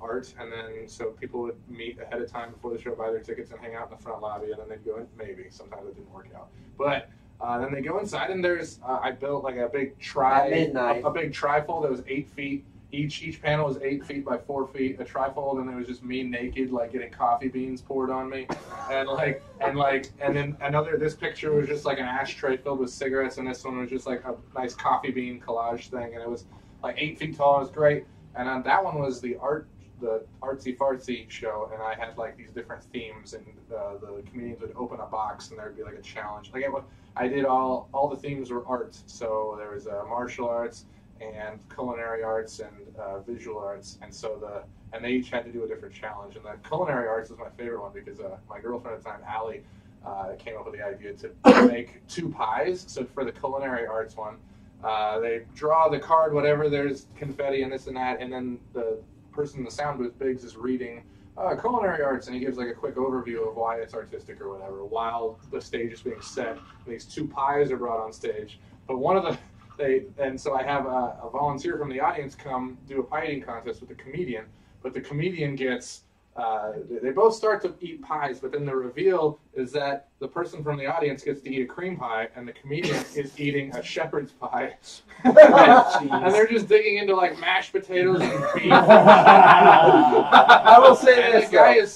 art, and then so people would meet ahead of time before the show, buy their tickets, and hang out in the front lobby, and then they'd go in. Maybe sometimes it didn't work out, but then they go inside, and there's I built like a big At midnight. a big trifold that was 8 feet. Each panel was 8 feet by 4 feet, a trifold, and it was just me naked, like getting coffee beans poured on me, and then another. This picture was just like an ashtray filled with cigarettes, and this one was just like a nice coffee bean collage thing, and it was like 8 feet tall. It was great, and that one was the artsy fartsy show, and I had like these different themes, and the comedians would open a box, and there'd be like a challenge. Like I did all the themes were art, so there was martial arts and culinary arts and visual arts, and so and they each had to do a different challenge. And the culinary arts was my favorite one because my girlfriend at the time, Allie, came up with the idea to make 2 pies. So for the culinary arts one, they draw the card, whatever. There's confetti and this and that, and then the person in the sound booth, Biggs, is reading culinary arts, and he gives like a quick overview of why it's artistic or whatever, while the stage is being set. And these 2 pies are brought on stage, but one of the so I have a volunteer from the audience come do a pie eating contest with the comedian, but the comedian gets they both start to eat pies, but then the reveal is that the person from the audience gets to eat a cream pie, and the comedian is eating a shepherd's pie. And they're just digging into like mashed potatoes and beef. I will say And this. the guy is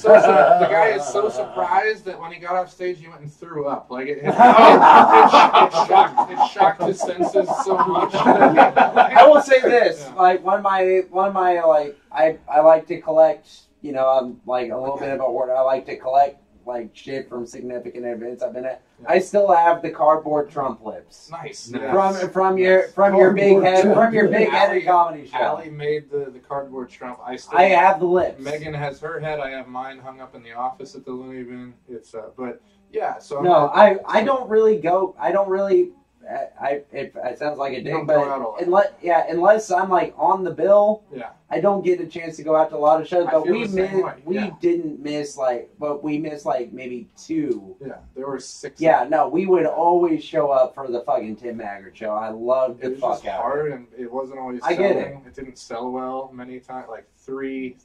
so surprised that when he got off stage, he went and threw up. Like it shocked his senses so much. I will say this. Yeah. Like one of my like I like to collect. You know, I'm like a little bit of a hoarder. I like to collect like shit from significant events I've been at. Yeah. I still have the cardboard Trump lips Nice. from your big head headed comedy show. Allie made the cardboard trump. I have the lips. Megan has her head. I have mine hung up in the office at the Looney Bin. It's but yeah. So No, I don't really go. I don't really. It sounds like a You dick, don't but go out a lot. unless I'm like on the bill, yeah. I don't get a chance to go out to a lot of shows. I But feel we the same way, yeah. didn't miss we missed like maybe 2. Yeah, there were 6. Yeah, no, we would always show up for the fucking Tim Maggard show. I loved It the was fuck just out of hard, it. and it wasn't always I selling. get it. It didn't sell well many times. Like 3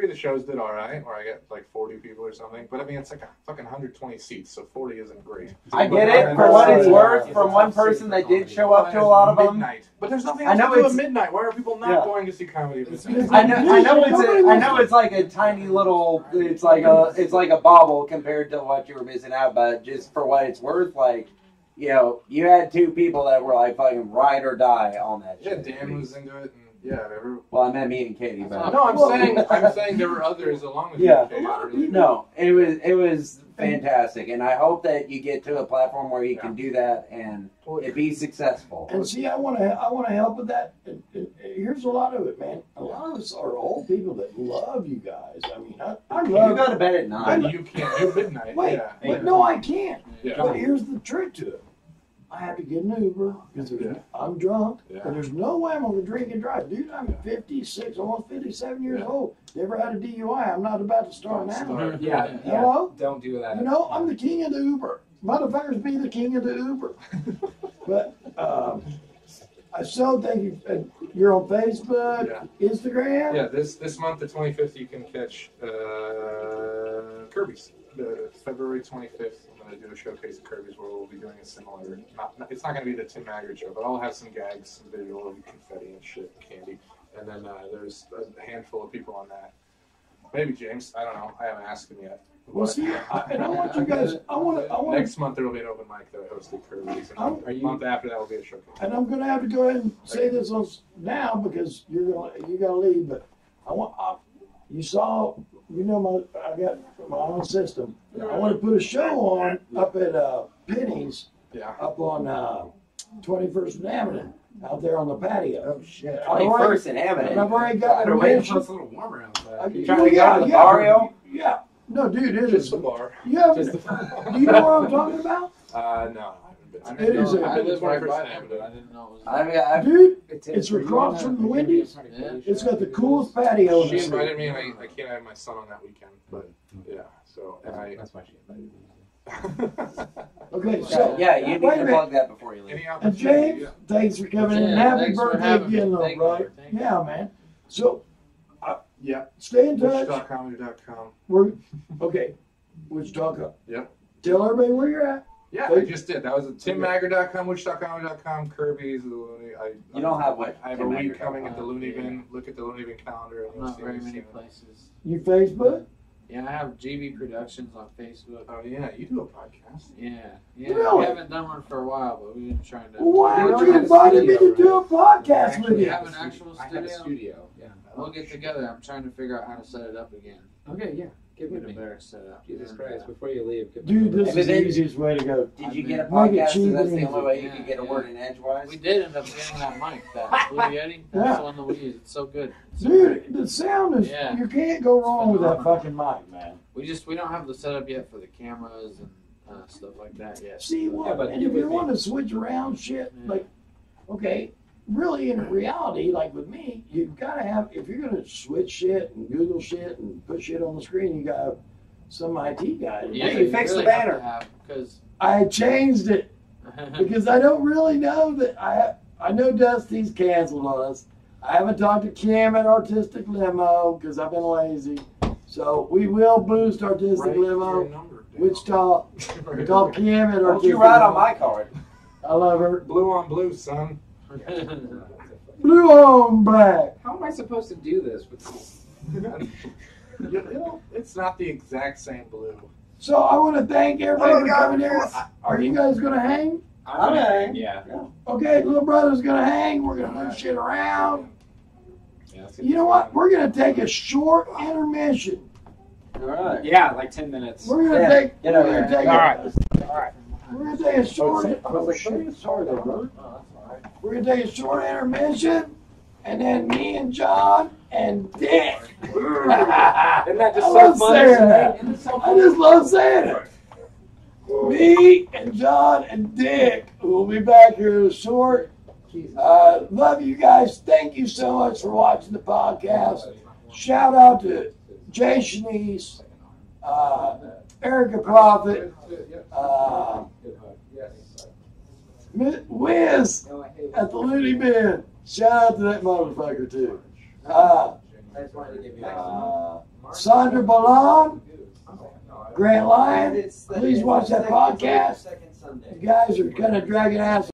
of the shows did all right, where I get like 40 people or something. But I mean, it's like a fucking 120 seats, so 40 isn't great. I get But it for what it's yeah. worth. It's From a one tough scene person for that did comedy. show up to a lot of them. Midnight. But there's nothing I else know to do at it's- midnight. Why are people not Yeah. going to see comedy at midnight? It's- I know it's like a tiny little. It's like a bauble compared to what you were missing out. But just for what it's worth, like. You know, you had 2 people that were like fucking ride or die on that Yeah, shit. Dan was into it, and yeah, Well, I meant me and Katie, but No, I'm Well- saying there were others along with Yeah. you. Katie, A lot of really. people- no, it was fantastic, and I hope that you get to a platform where you can do that and it be successful. And see, I want to help with that. Here's a lot of it, man. A lot of us are old people that love you guys. I mean, I You love. go to bed at 9. You can't do midnight. Wait, yeah. but no, I can't. Yeah. But here's the trick to it. I have to get an Uber because I'm drunk, and there's no way I'm gonna drink and drive. Dude, I'm 56, almost 57 years old. Never had a DUI. I'm not about to start now. Yeah. Hello? Don't do that. You know, I'm the king of the Uber. Motherfuckers be the king of the Uber. But I so thank you. You're on Facebook, Instagram. Yeah, this month, the 25th, you can catch Kirby's. February 25th, I'm going to do a showcase of Kirby's where we'll be doing a similar. It's not going to be the Tim Maggard show, but I'll have some gags, some visual confetti and shit, candy, and then there's a handful of people on that. Maybe James. I don't know. I haven't asked him yet. Well, see, and I want you guys. I want. Next month there will be an open mic that I hosted Kirby's, and a month after that will be a showcase. And I'm gonna have to go ahead and say this now because you gotta leave. But I want. You saw. You know I got my own system. I want to put a show on up at Penny's. Yeah. Up on 21st and Avenue, out there on the patio. Oh shit! 21st and Avenue. And I've already got Better wait permission. until it's a little warmer outside. You trying to go to the barrio? Yeah. No, dude, it Just is. the bar. Yeah. Just the Do you know what I'm talking about? No, I haven't been. I It didn't is know. a- I live right by 21st them, but I didn't know it was. Dude, It's across from the Wendy's. Yeah. It's got the coolest patio in She the city. invited me, and I can't have my son on that weekend. But yeah, so and That's why she invited me. Okay, so Yeah, you need wait a to minute. plug that before you leave. any And opportunity? James, thanks for coming in. Yeah, Happy thanks for birthday having me. again, little Thank you. brother. Thank you. Yeah, man. So Yeah. stay in touch. WichitaComedy.com. We're okay. Wichita. Yep. Tell everybody where you're at. Yeah, I just did. That was at TimMaggard.com, WichitaComedy.com, Kirby's, the Looney. You don't have what? I have a week TimMaggard.com. coming at the Looney Bin. Look at the Looney Bin calendar. And you'll Not see very me many soon. places. You Facebook? Yeah, I have GB Productions on Facebook. Oh yeah, you do a podcast. Yeah, yeah. Really? We haven't done one for a while, but we've been trying to. Why We don't already you had a invite me studio, to do a podcast with We you? have an actual I have a studio. studio. Yeah. We'll get together. I'm trying to figure out how to set it up again. Okay, yeah. Get with Get a me. better setup. Jesus And, Christ, before you leave. get Dude, me this Hey, is but the then- easiest way to go. Did you get a Make it podcast? cheap So that's and the only easy. way you Yeah, could get a yeah. word in edgewise. we did end up getting that mic, that Blue Yeti. That's Yeah. the one that we use. It's so good. It's Dude, the sound is, Yeah. you can't go wrong with that phenomenal. fucking mic, man. We don't have the setup yet for the cameras and stuff like that yet. See, Yeah, what? but And you if you would want to switch around shit, Yeah. like, okay, really in reality, like with me, you've got to have, if you're going to switch shit and Google shit and put shit on the screen, you got to have some IT guy. to Yeah, do you it. fix the really have banner. to have, because I changed it because I don't really know that I know Dusty's canceled on us. I haven't talked to Kim at Artistic Limo because I've been lazy. So we will boost Artistic Write your Limo. number down. Wichita. Call Kim at Don't Artistic you write on Limo. my card? I love her. Blue on blue, son. Blue on black. How am I supposed to do this with this? It's not the exact same blue. So I want to thank everybody for coming here. Are you guys going to hang? I'm hang. Yeah. Okay, little brother's going to hang. We're going to move shit around. Yeah, let's get You know this what? going. We're going to take a short intermission. All right. Yeah, like 10 minutes. We're going to Yeah, take. get We're over going to here. take. All right. We're going to take a short. We're going to take a short intermission, and then me and John and Dick. Isn't that just I so love funny? saying that. Isn't it so I just love saying it. Me and John and Dick will be back here in a short. Love you guys. Thank you so much for watching the podcast. Shout out to Jay Shanice, Erica Prophet, Wiz at the Looney Bin. Shout out to that motherfucker too. Sandra Ballon, Grant Lyon. Please watch that podcast. You guys are kind of dragging ass.